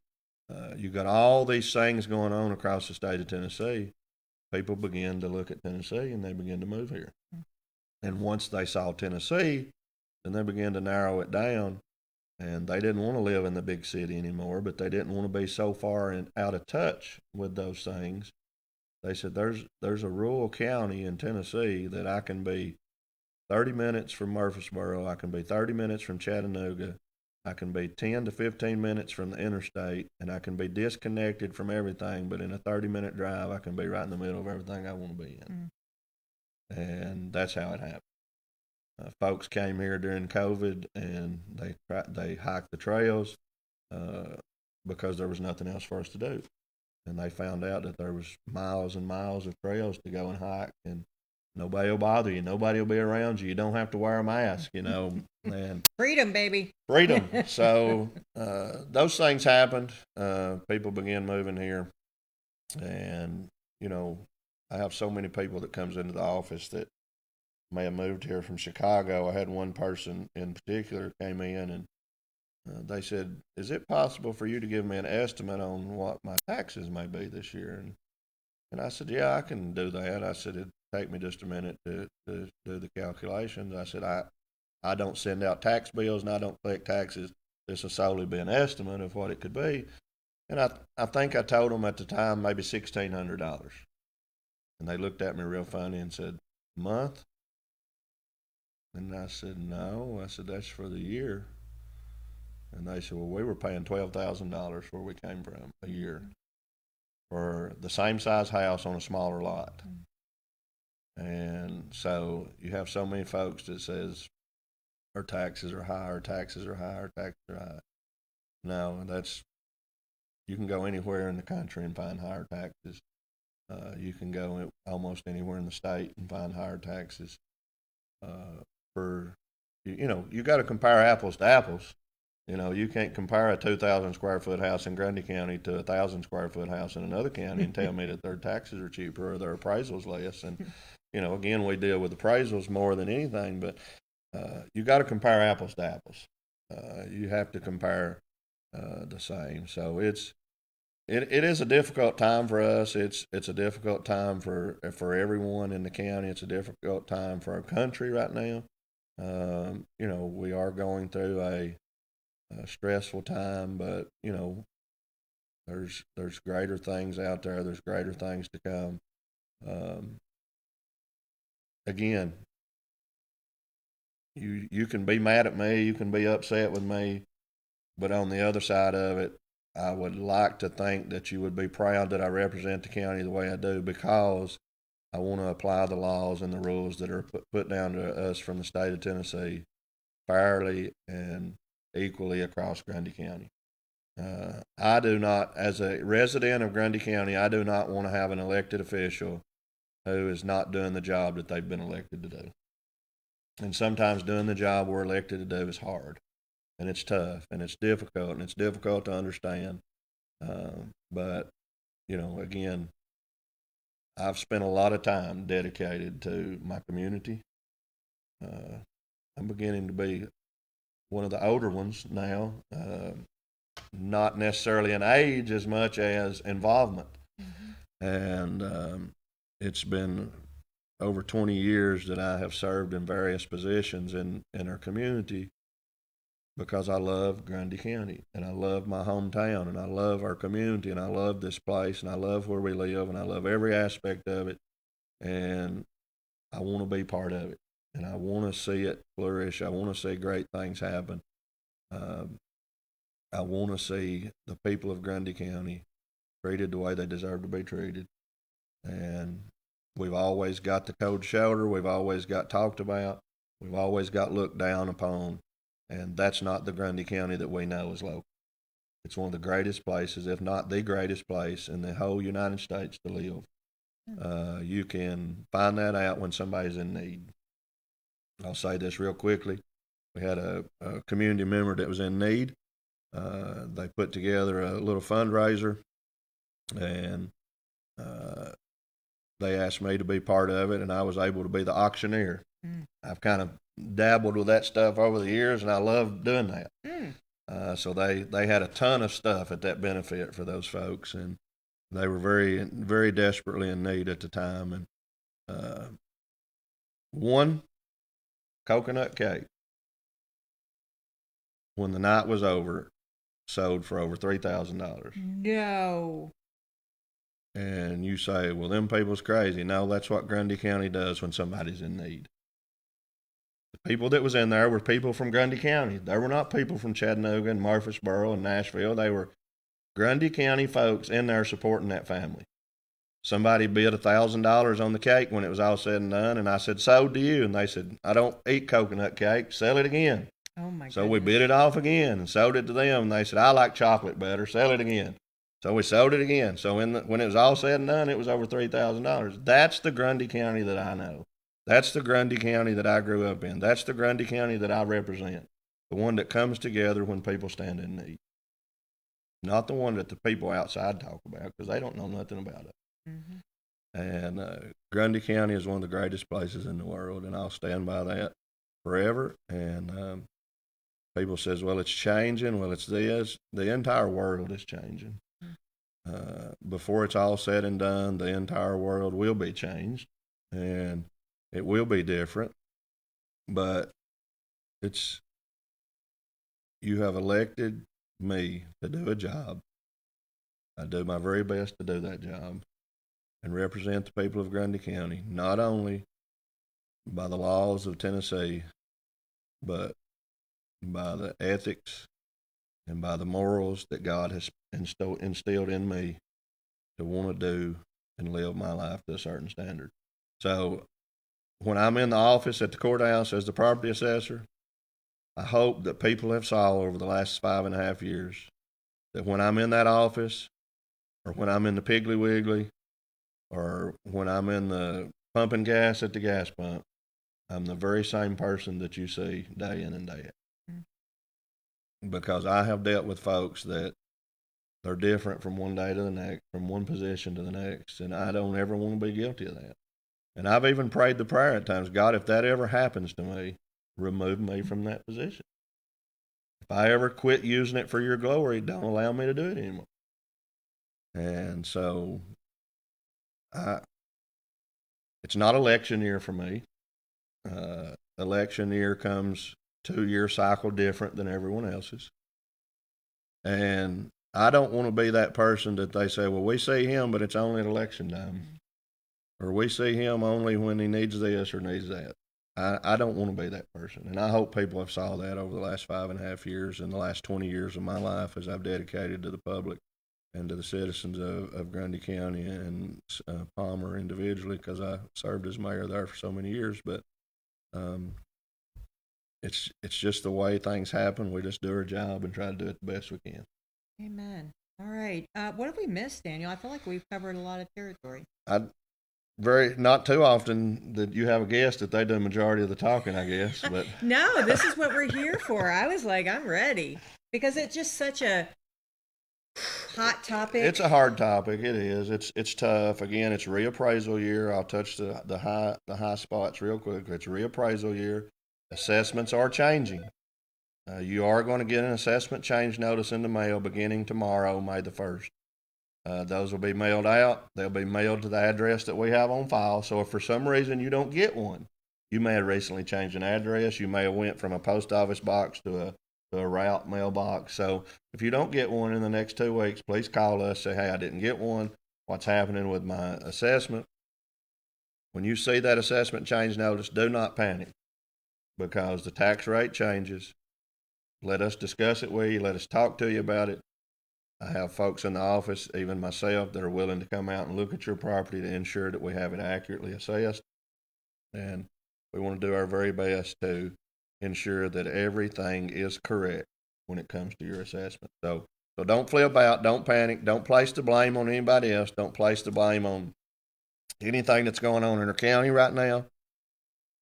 Speaker 5: You got all these things going on across the state of Tennessee. People begin to look at Tennessee and they begin to move here. And once they saw Tennessee, then they began to narrow it down. And they didn't want to live in the big city anymore, but they didn't want to be so far and out of touch with those things. They said, there's a rural county in Tennessee that I can be 30 minutes from Murfreesboro, I can be 30 minutes from Chattanooga, I can be 10 to 15 minutes from the interstate, and I can be disconnected from everything, but in a 30-minute drive, I can be right in the middle of everything I want to be in. Mm. And that's how it happened. Folks came here during COVID, and they hiked the trails because there was nothing else for us to do. And they found out that there was miles and miles of trails to go and hike, and nobody will bother you. Nobody will be around you. You don't have to wear a mask, you know. And
Speaker 6: freedom, baby.
Speaker 5: Freedom. So those things happened. People began moving here. And, you know, I have so many people that comes into the office that may have moved here from Chicago. I had one person in particular came in and they said, is it possible for you to give me an estimate on what my taxes may be this year? And I said, yeah, I can do that. I said, take me just a minute to do the calculations. I said, I don't send out tax bills and I don't collect taxes. This will solely be an estimate of what it could be. And I think I told them at the time maybe $1,600. And they looked at me real funny and said, month? And I said, no. I said, that's for the year. And they said, well, we were paying $12,000 where we came from a year for the same size house on a smaller lot. And so you have so many folks that says our taxes are high, our taxes are high, our taxes are high. No, you can go anywhere in the country and find higher taxes. You can go almost anywhere in the state and find higher taxes. You got to compare apples to apples. You can't compare a 2,000 square foot house in Grundy County to a 1,000 square foot house in another county and tell me that their taxes are cheaper or their appraisal's less. And, again, we deal with appraisals more than anything, but you got to compare apples to apples. You have to compare the same. So it is a difficult time for us. It's a difficult time for everyone in the county. It's a difficult time for our country right now. We are going through a stressful time, but there's greater things out there. There's greater things to come. Again, you can be mad at me, you can be upset with me, but on the other side of it, I would like to think that you would be proud that I represent the county the way I do, because I want to apply the laws and the rules that are put down to us from the state of Tennessee fairly and equally across Grundy County. I do not, as a resident of Grundy County, I do not want to have an elected official who is not doing the job that they've been elected to do. And sometimes doing the job we're elected to do is hard, and it's tough, and it's difficult, and it's difficult to understand. But, again, I've spent a lot of time dedicated to my community. I'm beginning to be one of the older ones now, not necessarily in age as much as involvement. Mm-hmm. And it's been over 20 years that I have served in various positions in our community, because I love Grundy County, and I love my hometown, and I love our community, and I love this place, and I love where we live, and I love every aspect of it, and I want to be part of it, and I want to see it flourish. I want to see great things happen. I want to see the people of Grundy County treated the way they deserve to be treated, and we've always got the cold shoulder, we've always got talked about, we've always got looked down upon. And that's not the Grundy County that we know as local. It's one of the greatest places, if not the greatest place in the whole United States to live. You can find that out when somebody's in need. I'll say this real quickly. We had a community member that was in need. They put together a little fundraiser, and they asked me to be part of it, and I was able to be the auctioneer. I've kind of dabbled with that stuff over the years, and I love doing that. So they had a ton of stuff at that benefit for those folks, and they were very, very desperately in need at the time. And one coconut cake, when the night was over, sold for over $3,000.
Speaker 6: No.
Speaker 5: And you say, well, them people's crazy. No, that's what Grundy County does when somebody's in need. The people that was in there were people from Grundy County. They were not people from Chattanooga and Murfreesboro and Nashville. They were Grundy County folks in there supporting that family. Somebody bid $1,000 on the cake when it was all said and done, and I said, sold to you. And they said, I don't eat coconut cake. Sell it again.
Speaker 6: Oh, my
Speaker 5: So
Speaker 6: goodness.
Speaker 5: we bid it off again and sold it to them. And they said, I like chocolate better. Sell it again. So we sold it again. So when it was all said and done, it was over $3,000. That's the Grundy County that I know. That's the Grundy County that I grew up in. That's the Grundy County that I represent. The one that comes together when people stand in need. Not the one that the people outside talk about, because they don't know nothing about it. Mm-hmm. And Grundy County is one of the greatest places in the world, and I'll stand by that forever. And people says, well, it's changing. Well, it's this. The entire world is changing. Before it's all said and done, the entire world will be changed. and it will be different, but you have elected me to do a job. I do my very best to do that job and represent the people of Grundy County, not only by the laws of Tennessee, but by the ethics and by the morals that God has instilled in me to want to do and live my life to a certain standard. So when I'm in the office at the courthouse as the property assessor, I hope that people have saw over the last 5.5 years that when I'm in that office, or when I'm in the Piggly Wiggly, or when I'm in the pumping gas at the gas pump, I'm the very same person that you see day in and day out. Because I have dealt with folks that they're different from one day to the next, from one position to the next, and I don't ever want to be guilty of that. And I've even prayed the prayer at times, God, if that ever happens to me, remove me from that position. If I ever quit using it for your glory, don't allow me to do it anymore. And so it's not election year for me. Election year comes 2-year cycle different than everyone else's. And I don't want to be that person that they say, well, we see him, but it's only at election time. Or we see him only when he needs this or needs that. I don't want to be that person. And I hope people have saw that over the last 5.5 years and the last 20 years of my life as I've dedicated to the public and to the citizens of Grundy County and Palmer individually, because I served as mayor there for so many years. But it's just the way things happen. We just do our job and try to do it the best we can.
Speaker 6: Amen. All right. What have we missed, Daniel? I feel like we've covered a lot of territory.
Speaker 5: Not too often that you have a guest that they do the majority of the talking, I guess. But
Speaker 6: No, this is what we're here for. I was like, I'm ready, because it's just such a hot topic.
Speaker 5: It's a hard topic. It is. It's tough. Again, it's reappraisal year. I'll touch the high spots real quick. It's reappraisal year. Assessments are changing. You are going to get an assessment change notice in the mail beginning tomorrow, May the 1st. Those will be mailed out. They'll be mailed to the address that we have on file. So if for some reason you don't get one, you may have recently changed an address. You may have went from a post office box to a route mailbox. So if you don't get one in the next 2 weeks, please call us. Say, hey, I didn't get one. What's happening with my assessment? When you see that assessment change notice, do not panic, because the tax rate changes. Let us discuss it with you. Let us talk to you about it. I have folks in the office, even myself, that are willing to come out and look at your property to ensure that we have it accurately assessed. And we want to do our very best to ensure that everything is correct when it comes to your assessment. So don't flip out, don't panic, don't place the blame on anybody else, don't place the blame on anything that's going on in our county right now.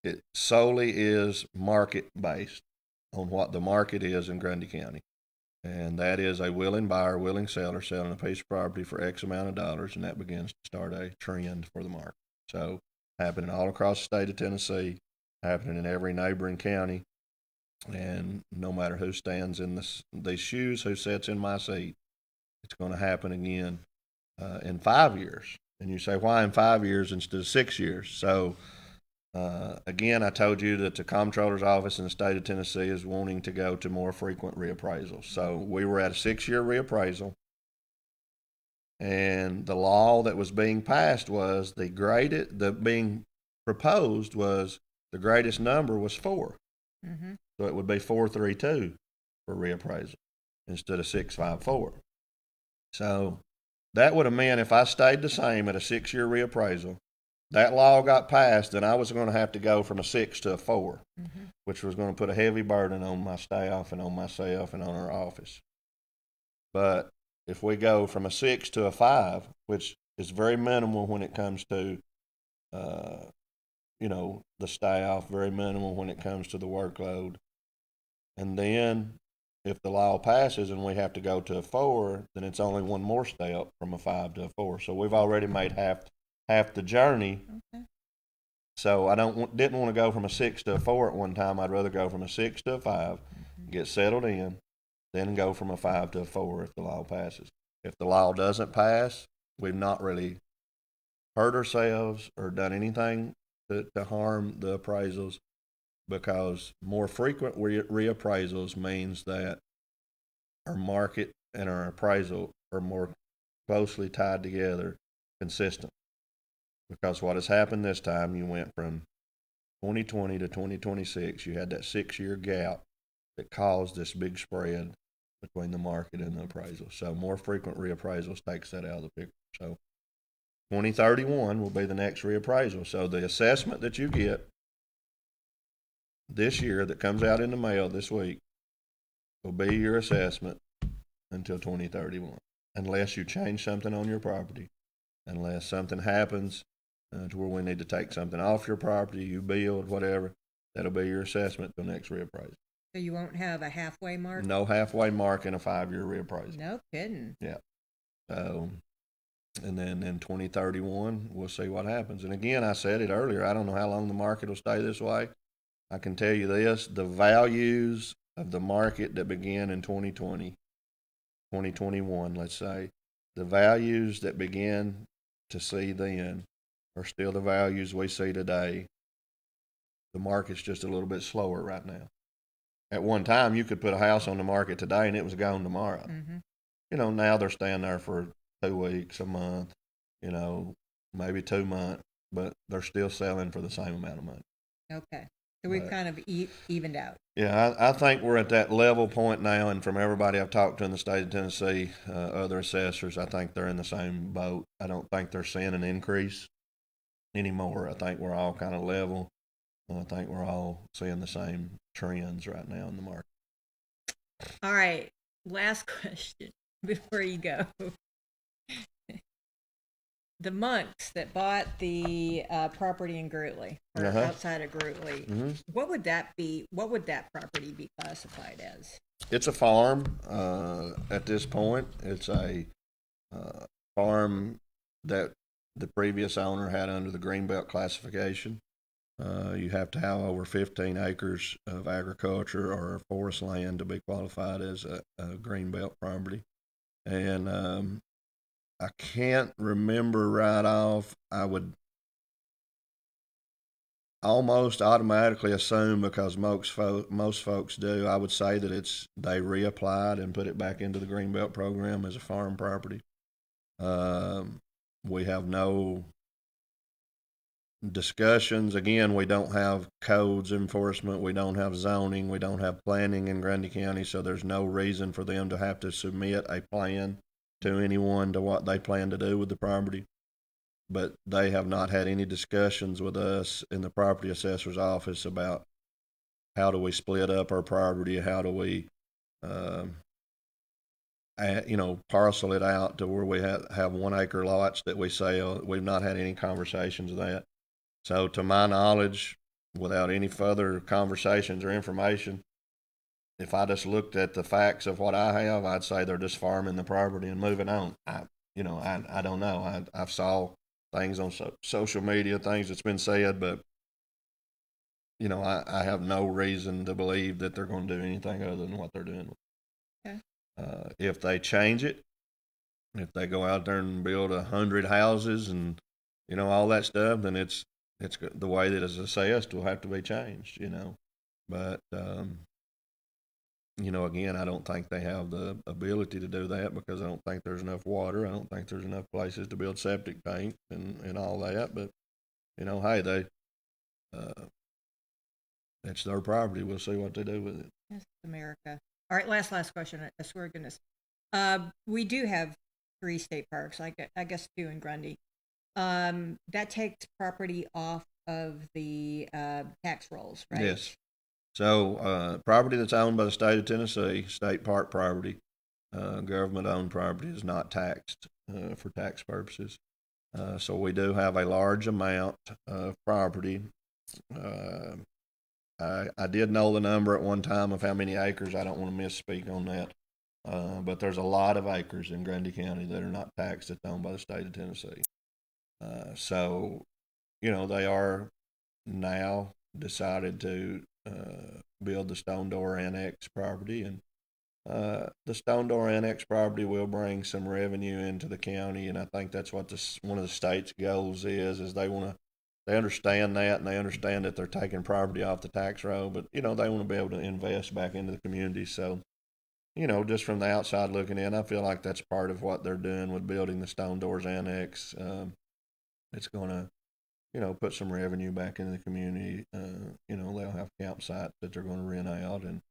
Speaker 5: It solely is market-based on what the market is in Grundy County. And that is a willing buyer, willing seller selling a piece of property for X amount of dollars, and that begins to start a trend for the market. So happening all across the state of Tennessee, happening in every neighboring county, and no matter who stands in these shoes, who sits in my seat, it's going to happen again in 5 years. And you say, why in 5 years instead of 6 years? So again, I told you that the comptroller's office in the state of Tennessee is wanting to go to more frequent reappraisals. So we were at a 6-year reappraisal, and the law that was being passed was being proposed was the greatest number was 4.
Speaker 6: Mm-hmm.
Speaker 5: So it would be 432 for reappraisal instead of 654. So that would have meant if I stayed the same at a 6-year reappraisal, that law got passed, then I was going to have to go from a 6 to a 4,
Speaker 6: Mm-hmm.
Speaker 5: which was going to put a heavy burden on my staff and on myself and on our office. But if we go from a 6 to a 5, which is very minimal when it comes to, the staff, very minimal when it comes to the workload. And then if the law passes and we have to go to a 4, then it's only one more step from a 5 to a 4. So we've already made half the journey.
Speaker 6: Okay.
Speaker 5: So I didn't want to go from a 6 to a 4 at one time. I'd rather go from a 6 to a 5,
Speaker 6: Mm-hmm.
Speaker 5: get settled in, then go from a 5 to a 4 if the law passes. If the law doesn't pass, we've not really hurt ourselves or done anything to harm the appraisals, because more frequent reappraisals means that our market and our appraisal are more closely tied together, consistent. Because what has happened this time, you went from 2020 to 2026, you had that 6-year gap that caused this big spread between the market and the appraisal. So more frequent reappraisals takes that out of the picture. So 2031 will be the next reappraisal. So the assessment that you get this year that comes out in the mail this week will be your assessment until 2031, unless you change something on your property, unless something happens to where we need to take something off your property, you build, whatever, that'll be your assessment till next reappraisal.
Speaker 6: So you won't have a halfway mark?
Speaker 5: No halfway mark in a 5-year reappraisal.
Speaker 6: No kidding.
Speaker 5: Yeah. So, and then in 2031, we'll see what happens. And again, I said it earlier, I don't know how long the market will stay this way. I can tell you this, the values of the market that began in 2020, 2021, let's say, the values that began to see then are still the values we see today. The market's just a little bit slower right now. At one time, you could put a house on the market today and it was gone tomorrow.
Speaker 6: Mm-hmm.
Speaker 5: You know, now they're staying there for 2 weeks, a month, you know, maybe 2 months, but they're still selling for the same amount of money.
Speaker 6: Okay. So we've kind of evened out.
Speaker 5: Yeah, I think we're at that level point now, and from everybody I've talked to in the state of Tennessee, other assessors, I think they're in the same boat. I don't think they're seeing an increase anymore. I think we're all kind of level. I think we're all seeing the same trends right now in the market.
Speaker 6: All right. Last question before you go. The monks that bought the property in Grutley, or outside of Grutley, what would that be? What would that property be classified as?
Speaker 5: It's a farm at this point. It's a farm that the previous owner had under the Greenbelt classification. You have to have over 15 acres of agriculture or forest land to be qualified as a Greenbelt property. And I can't remember right off. I would almost automatically assume, because most folks do, I would say that they reapplied and put it back into the Greenbelt program as a farm property. We have no discussions. Again, we don't have codes enforcement. We don't have zoning. We don't have planning in Grundy County, so there's no reason for them to have to submit a plan to anyone to what they plan to do with the property. But they have not had any discussions with us in the property assessor's office about how do we split up our property, how do we, parcel it out to where we have 1 acre lots that we sell. We've not had any conversations of that. So to my knowledge, without any further conversations or information, if I just looked at the facts of what I have, I'd say they're just farming the property and moving on. I don't know. I've saw things on social media, things that's been said, but I have no reason to believe that they're going to do anything other than what they're doing.
Speaker 6: Okay.
Speaker 5: If they change it, if they go out there and build 100 houses and all that stuff, then it's the way that it's assessed will have to be changed. But again, I don't think they have the ability to do that, because I don't think there's enough water. I don't think there's enough places to build septic tanks and all that. But, hey, it's their property. We'll see what they do with it.
Speaker 6: Yes, America. All right, last question. I swear to goodness. We do have 3 state parks, I guess 2 in Grundy. That takes property off of the tax rolls, right?
Speaker 5: Yes. So property that's owned by the state of Tennessee, state park property, government-owned property, is not taxed for tax purposes. So we do have a large amount of property. I did know the number at one time of how many acres. I don't want to misspeak on that. But there's a lot of acres in Grundy County that are not taxed that's owned by the state of Tennessee. So, they are now decided to build the Stone Door Annex property, and the Stone Door Annex property will bring some revenue into the county, and I think that's what one of the state's goals is they understand that, and they understand that they're taking property off the tax roll, but, they want to be able to invest back into the community. So, just from the outside looking in, I feel like that's part of what they're doing with building the Stone Doors Annex. It's going to, put some revenue back into the community. They'll have campsites that they're going to rent out, and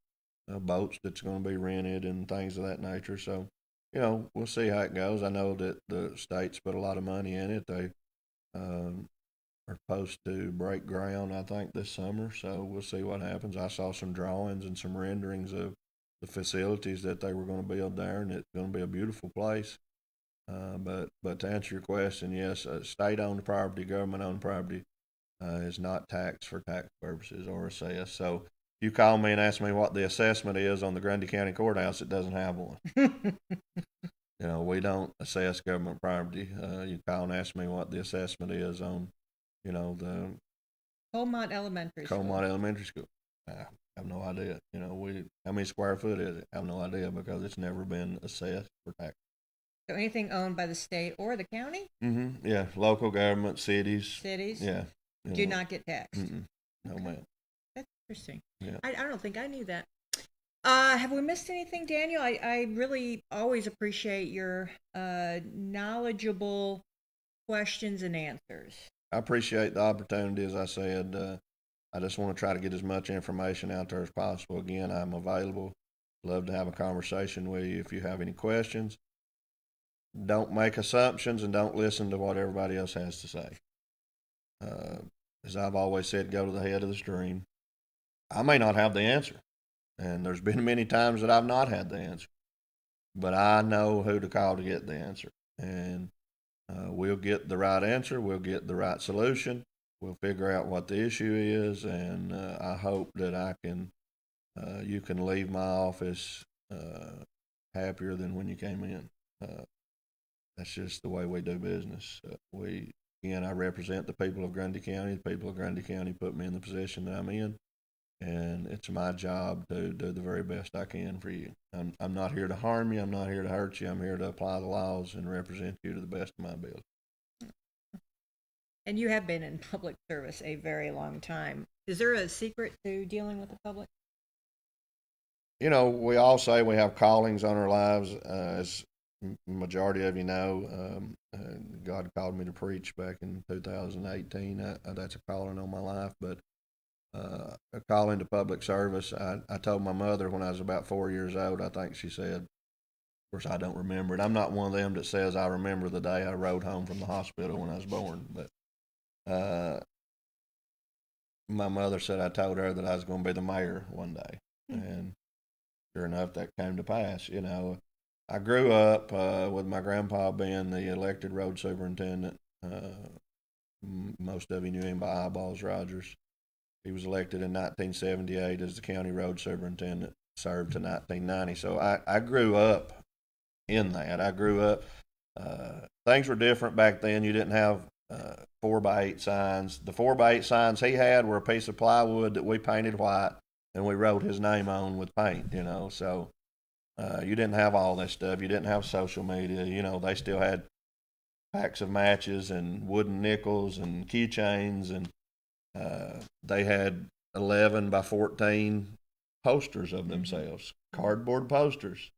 Speaker 5: boats that's going to be rented and things of that nature. So, we'll see how it goes. I know that the state's put a lot of money in it. They are supposed to break ground, I think, this summer. So we'll see what happens. I saw some drawings and some renderings of the facilities that they were going to build there, and it's going to be a beautiful place. But to answer your question, yes, state-owned property, government-owned property is not taxed for tax purposes or assessed. So you call me and ask me what the assessment is on the Grundy County Courthouse, it doesn't have one. We don't assess government property. You call and ask me what the assessment is on, the
Speaker 6: Colmont Elementary School.
Speaker 5: Colmont Elementary School. I have no idea. How many square foot is it? I have no idea because it's never been assessed for tax.
Speaker 6: So anything owned by the state or the county?
Speaker 5: Mm-hmm. Yeah, local government, cities.
Speaker 6: Cities?
Speaker 5: Yeah.
Speaker 6: Do not get taxed.
Speaker 5: Mm-mm. No,
Speaker 6: Okay.
Speaker 5: ma'am.
Speaker 6: That's interesting.
Speaker 5: Yeah.
Speaker 6: I don't think I knew that. Have we missed anything, Daniel? I really always appreciate your knowledgeable questions and answers.
Speaker 5: I appreciate the opportunity. As I said, I just want to try to get as much information out there as possible. Again, I'm available. Love to have a conversation with you if you have any questions. Don't make assumptions and don't listen to what everybody else has to say. As I've always said, go to the head of the stream. I may not have the answer, and there's been many times that I've not had the answer, but I know who to call to get the answer, and we'll get the right answer. We'll get the right solution. We'll figure out what the issue is, and I hope that you can leave my office happier than when you came in. That's just the way we do business. I represent the people of Grundy County. The people of Grundy County put me in the position that I'm in, and it's my job to do the very best I can for you. I'm not here to harm you. I'm not here to hurt you. I'm here to apply the laws and represent you to the best of my ability.
Speaker 6: And you have been in public service a very long time. Is there a secret to dealing with the public?
Speaker 5: We all say we have callings on our lives, as majority of you know. God called me to preach back in 2018. That's a calling on my life, but a call into public service. I told my mother when I was about 4 years old, I think she said, of course I don't remember it. I'm not one of them that says I remember the day I rode home from the hospital when I was born, but my mother said I told her that I was going to be the mayor one day, and sure enough, that came to pass. I grew up with my grandpa being the elected road superintendent. Most of you knew him by Eyeballs Rogers. He was elected in 1978 as the county road superintendent, served to 1990. So I grew up in that. I grew up, things were different back then. You didn't have 4x8 signs. The 4x8 signs he had were a piece of plywood that we painted white and we wrote his name on with paint, so you didn't have all that stuff. You didn't have social media. They still had packs of matches and wooden nickels and keychains, and they had 11 by 14 posters of themselves, cardboard posters.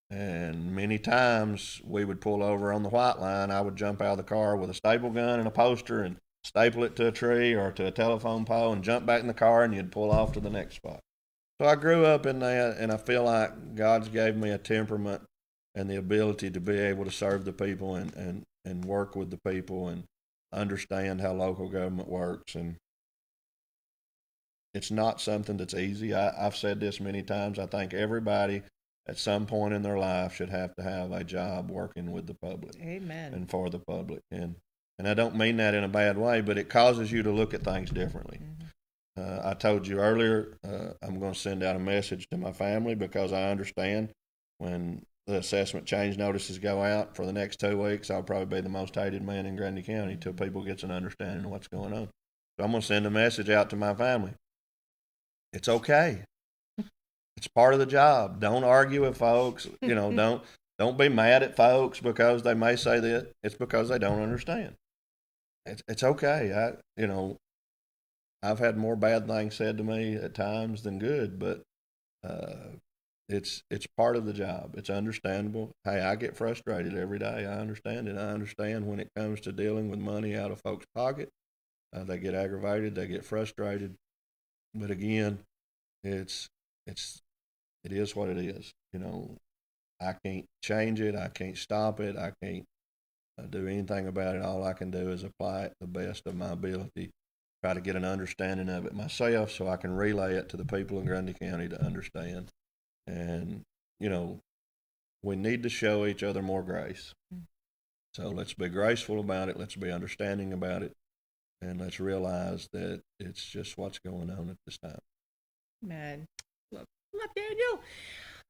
Speaker 5: And many times we would pull over on the white line. I would jump out of the car with a staple gun and a poster and staple it to a tree or to a telephone pole and jump back in the car, and you'd pull off to the next spot. So I grew up in that, and I feel like God's gave me a temperament and the ability to be able to serve the people and work with the people and understand how local government works. And it's not something that's easy. I've said this many times. I think everybody at some point in their life should have to have a job working with the public.
Speaker 6: Amen.
Speaker 5: And for the public. And I don't mean that in a bad way, but it causes you to look at things differently.
Speaker 6: Mm-hmm.
Speaker 5: I told you earlier, I'm going to send out a message to my family because I understand when the assessment change notices go out for the next 2 weeks, I'll probably be the most hated man in Grundy County till people get an understanding of what's going on. So I'm going to send a message out to my family. It's okay. it's part of the job. Don't argue with folks. Don't be mad at folks because they may say that. It's because they don't understand. It's okay. I've had more bad things said to me at times than good, but it's part of the job. It's understandable. Hey, I get frustrated every day. I understand it. I understand when it comes to dealing with money out of folks' pocket. They get aggravated. They get frustrated. But again, it is what it is. I can't change it. I can't stop it. I can't do anything about it. All I can do is apply it the best of my ability, try to get an understanding of it myself so I can relay it to the people in Grundy County to understand. And, we need to show each other more grace. So let's be graceful about it. Let's be understanding about it. And let's realize that it's just what's going on at this time.
Speaker 6: Man, love Daniel.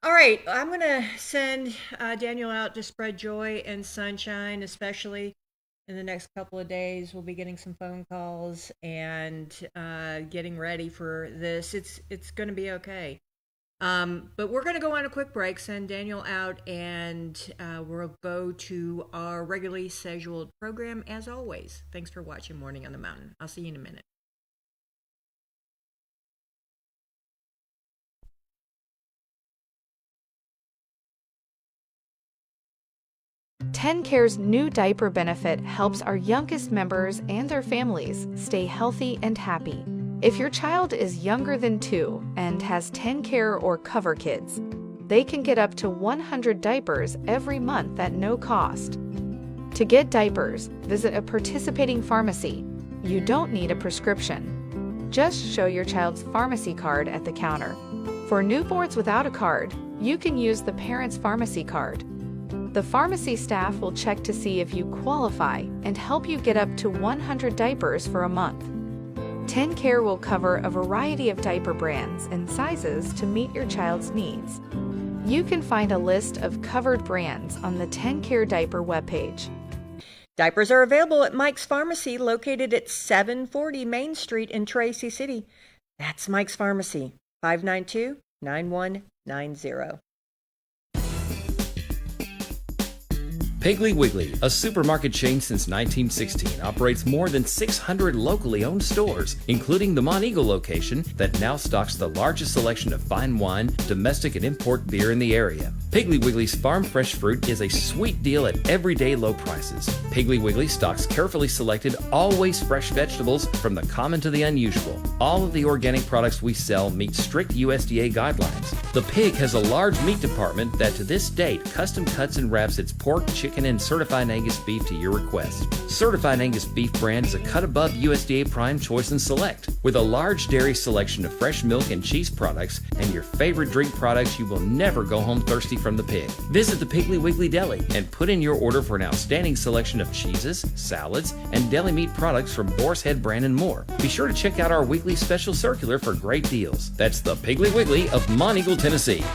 Speaker 6: All right, I'm going to send Daniel out to spread joy and sunshine, especially in the next couple of days. We'll be getting some phone calls and getting ready for this. It's going to be okay. But we're going to go on a quick break, send Daniel out, and we'll go to our regularly scheduled program as always. Thanks for watching Morning on the Mountain. I'll see you in a minute.
Speaker 7: TennCare's new diaper benefit helps our youngest members and their families stay healthy and happy. If your child is younger than 2 and has TennCare or Cover Kids, they can get up to 100 diapers every month at no cost. To get diapers, visit a participating pharmacy. You don't need a prescription. Just show your child's pharmacy card at the counter. For newborns without a card, you can use the parent's pharmacy card. The pharmacy staff will check to see if you qualify and help you get up to 100 diapers for a month. TennCare will cover a variety of diaper brands and sizes to meet your child's needs. You can find a list of covered brands on the TennCare diaper webpage.
Speaker 3: Diapers are available at Mike's Pharmacy, located at 740 Main Street in Tracy City. That's Mike's Pharmacy, 592-9190.
Speaker 8: Piggly Wiggly, a supermarket chain since 1916, operates more than 600 locally owned stores, including the Monteagle location that now stocks the largest selection of fine wine, domestic and import beer in the area. Piggly Wiggly's farm fresh fruit is a sweet deal at everyday low prices. Piggly Wiggly stocks carefully selected, always fresh vegetables from the common to the unusual. All of the organic products we sell meet strict USDA guidelines. The Pig has a large meat department that to this date custom cuts and wraps its pork, chicken, and certified Angus beef to your request. Certified Angus beef brand is a cut above USDA Prime Choice and Select. With a large dairy selection of fresh milk and cheese products and your favorite drink products, you will never go home thirsty from the Pig. Visit the Piggly Wiggly Deli and put in your order for an outstanding selection of cheeses, salads, and deli meat products from Boar's Head brand and more. Be sure to check out our weekly special circular for great deals. That's the Piggly Wiggly of Monteagle, Tennessee.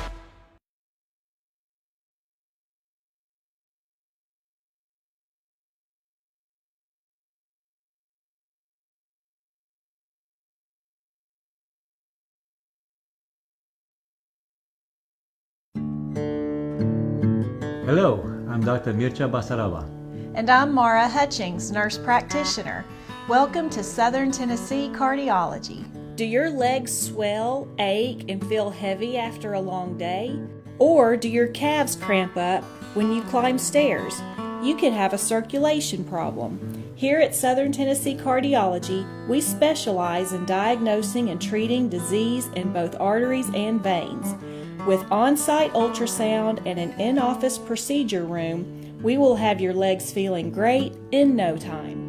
Speaker 9: Hello, I'm Dr. Mircea Basaraba.
Speaker 10: And I'm Mara Hutchings, nurse practitioner. Welcome to Southern Tennessee Cardiology.
Speaker 11: Do your legs swell, ache, and feel heavy after a long day? Or do your calves cramp up when you climb stairs? You could have a circulation problem. Here at Southern Tennessee Cardiology, we specialize in diagnosing and treating disease in both arteries and veins. With on-site ultrasound and an in-office procedure room, we will have your legs feeling great in no time.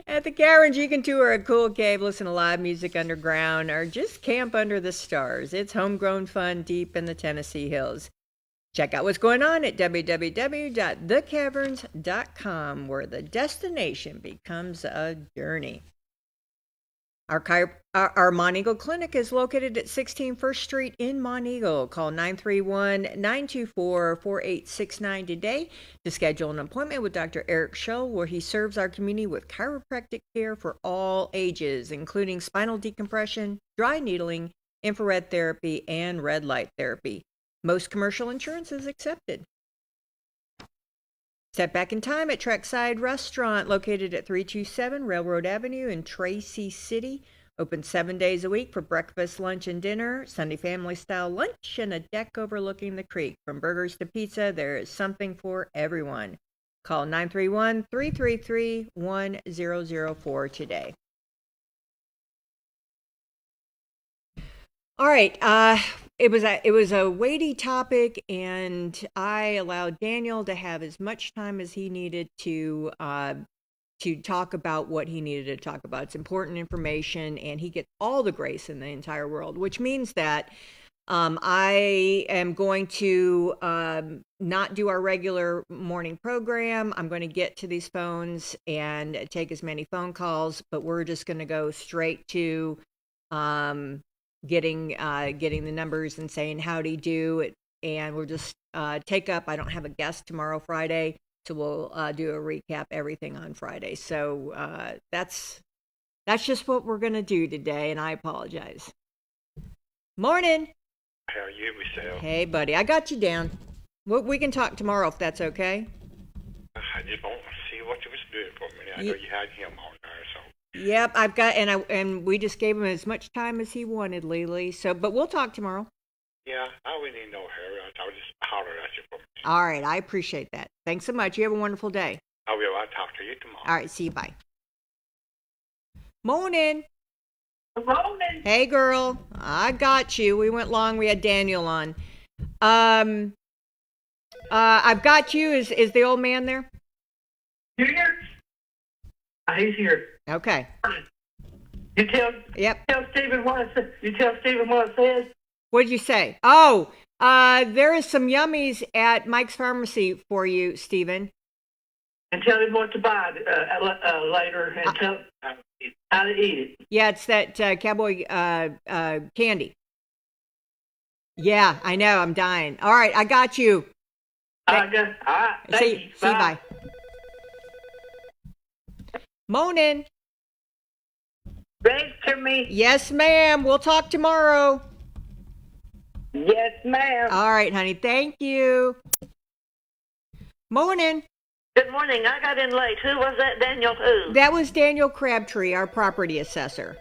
Speaker 3: At the Caverns, you can tour a cool cave, listen to live music underground, or just camp under the stars. It's homegrown fun deep in the Tennessee hills. Check out what's going on at www.thecaverns.com, where the destination becomes a journey. Our Monteagle Clinic is located at 16 First Street in Monteagle. Call 931-924-4869 today to schedule an appointment with Dr. Eric Schull, where he serves our community with chiropractic care for all ages, including spinal decompression, dry needling, infrared therapy, and red light therapy. Most commercial insurance is accepted. Step back in time at Trackside Restaurant, located at 327 Railroad Avenue in Tracy City. Open 7 days a week for breakfast, lunch, and dinner, Sunday family-style lunch, and a deck overlooking the creek. From burgers to pizza, there is something for everyone. Call 931-333-1004 today. All right, it was a weighty topic, and I allowed Daniel to have as much time as he needed to talk about what he needed to talk about. It's important information, and he gets all the grace in the entire world, which means that I am going to not do our regular morning program. I'm going to get to these phones and take as many phone calls, but we're just going to go straight to getting the numbers and saying howdy do, and we'll just take up. I don't have a guest tomorrow, Friday, so we'll do a recap everything on Friday. So that's just what we're gonna do today, and I apologize. Morning.
Speaker 12: How are you, Michelle?
Speaker 3: Hey, buddy, I got you down. We can talk tomorrow if that's okay.
Speaker 12: I just want to see what you was doing for me. I know you had him on there, so.
Speaker 3: Yep, I've got, and we just gave him as much time as he wanted, Lily. So, but we'll talk tomorrow.
Speaker 12: Yeah, I wouldn't need no hurry. I'll just holler at you for me.
Speaker 3: All right, I appreciate that. Thanks so much. You have a wonderful day.
Speaker 12: I will. I'll talk to you tomorrow.
Speaker 3: All right, see you. Bye. Morning.
Speaker 13: Morning.
Speaker 3: Hey, girl. I got you. We went long. We had Daniel on. I've got you. Is the old man there?
Speaker 13: You here? He's here.
Speaker 3: Okay.
Speaker 13: You tell.
Speaker 3: Yep.
Speaker 13: Tell Stephen what it says. You tell Stephen what it says.
Speaker 3: What did you say? Oh, there is some yummies at Mike's Pharmacy for you, Stephen.
Speaker 13: And tell him what to buy later, and tell him how to eat it.
Speaker 3: Yeah, it's that cowboy candy. Yeah, I know. I'm dying. All right, I got you.
Speaker 13: All right. Thank you.
Speaker 3: See you. Bye. Morning.
Speaker 13: Register me.
Speaker 3: Yes, ma'am. We'll talk tomorrow.
Speaker 13: Yes, ma'am.
Speaker 3: All right, honey. Thank you. Morning.
Speaker 13: Good morning. I got in late. Who was that, Daniel? Who?
Speaker 3: That was Daniel Crabtree, our property assessor.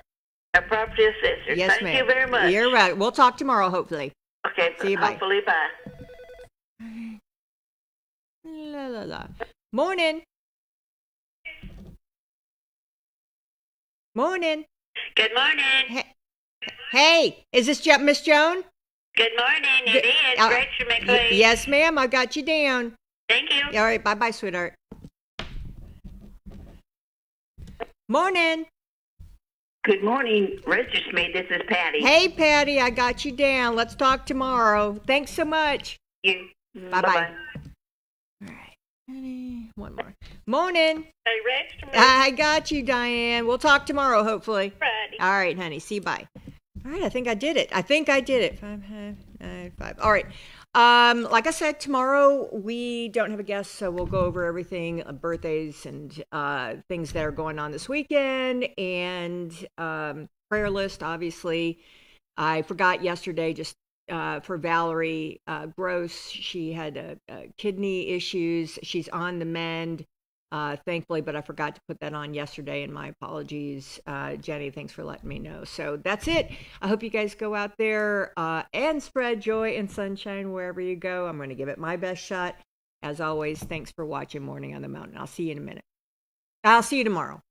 Speaker 13: Our property assessor.
Speaker 3: Yes,
Speaker 13: Thank
Speaker 3: ma'am.
Speaker 13: you very much.
Speaker 3: You're right. We'll talk tomorrow, hopefully.
Speaker 13: Okay.
Speaker 3: See you. Bye.
Speaker 13: Hopefully, bye.
Speaker 3: La, la, la. Morning. Morning.
Speaker 14: Good morning.
Speaker 3: Hey, is this Miss Joan?
Speaker 14: Good morning. It is. Rachel McLean.
Speaker 3: Yes, ma'am. I got you down.
Speaker 14: Thank you.
Speaker 3: All right. Bye-bye, sweetheart. Morning.
Speaker 14: Good morning. Register me. This is Patty.
Speaker 3: Hey, Patty. I got you down. Let's talk tomorrow. Thanks so much.
Speaker 14: You.
Speaker 3: Bye-bye. All right. One more. Morning.
Speaker 14: Hey, register me.
Speaker 3: I got you, Diane. We'll talk tomorrow, hopefully.
Speaker 14: Friday.
Speaker 3: All right, honey. See you. Bye. All right. I think I did it. 5, 9, 5. All right. Like I said, tomorrow we don't have a guest, so we'll go over everything, birthdays and things that are going on this weekend, and prayer list, obviously. I forgot yesterday, just for Valerie Gross, she had kidney issues. She's on the mend, thankfully, but I forgot to put that on yesterday, and my apologies. Jenny, thanks for letting me know. So that's it. I hope you guys go out there and spread joy and sunshine wherever you go. I'm going to give it my best shot. As always, thanks for watching Morning on the Mountain. I'll see you in a minute. I'll see you tomorrow.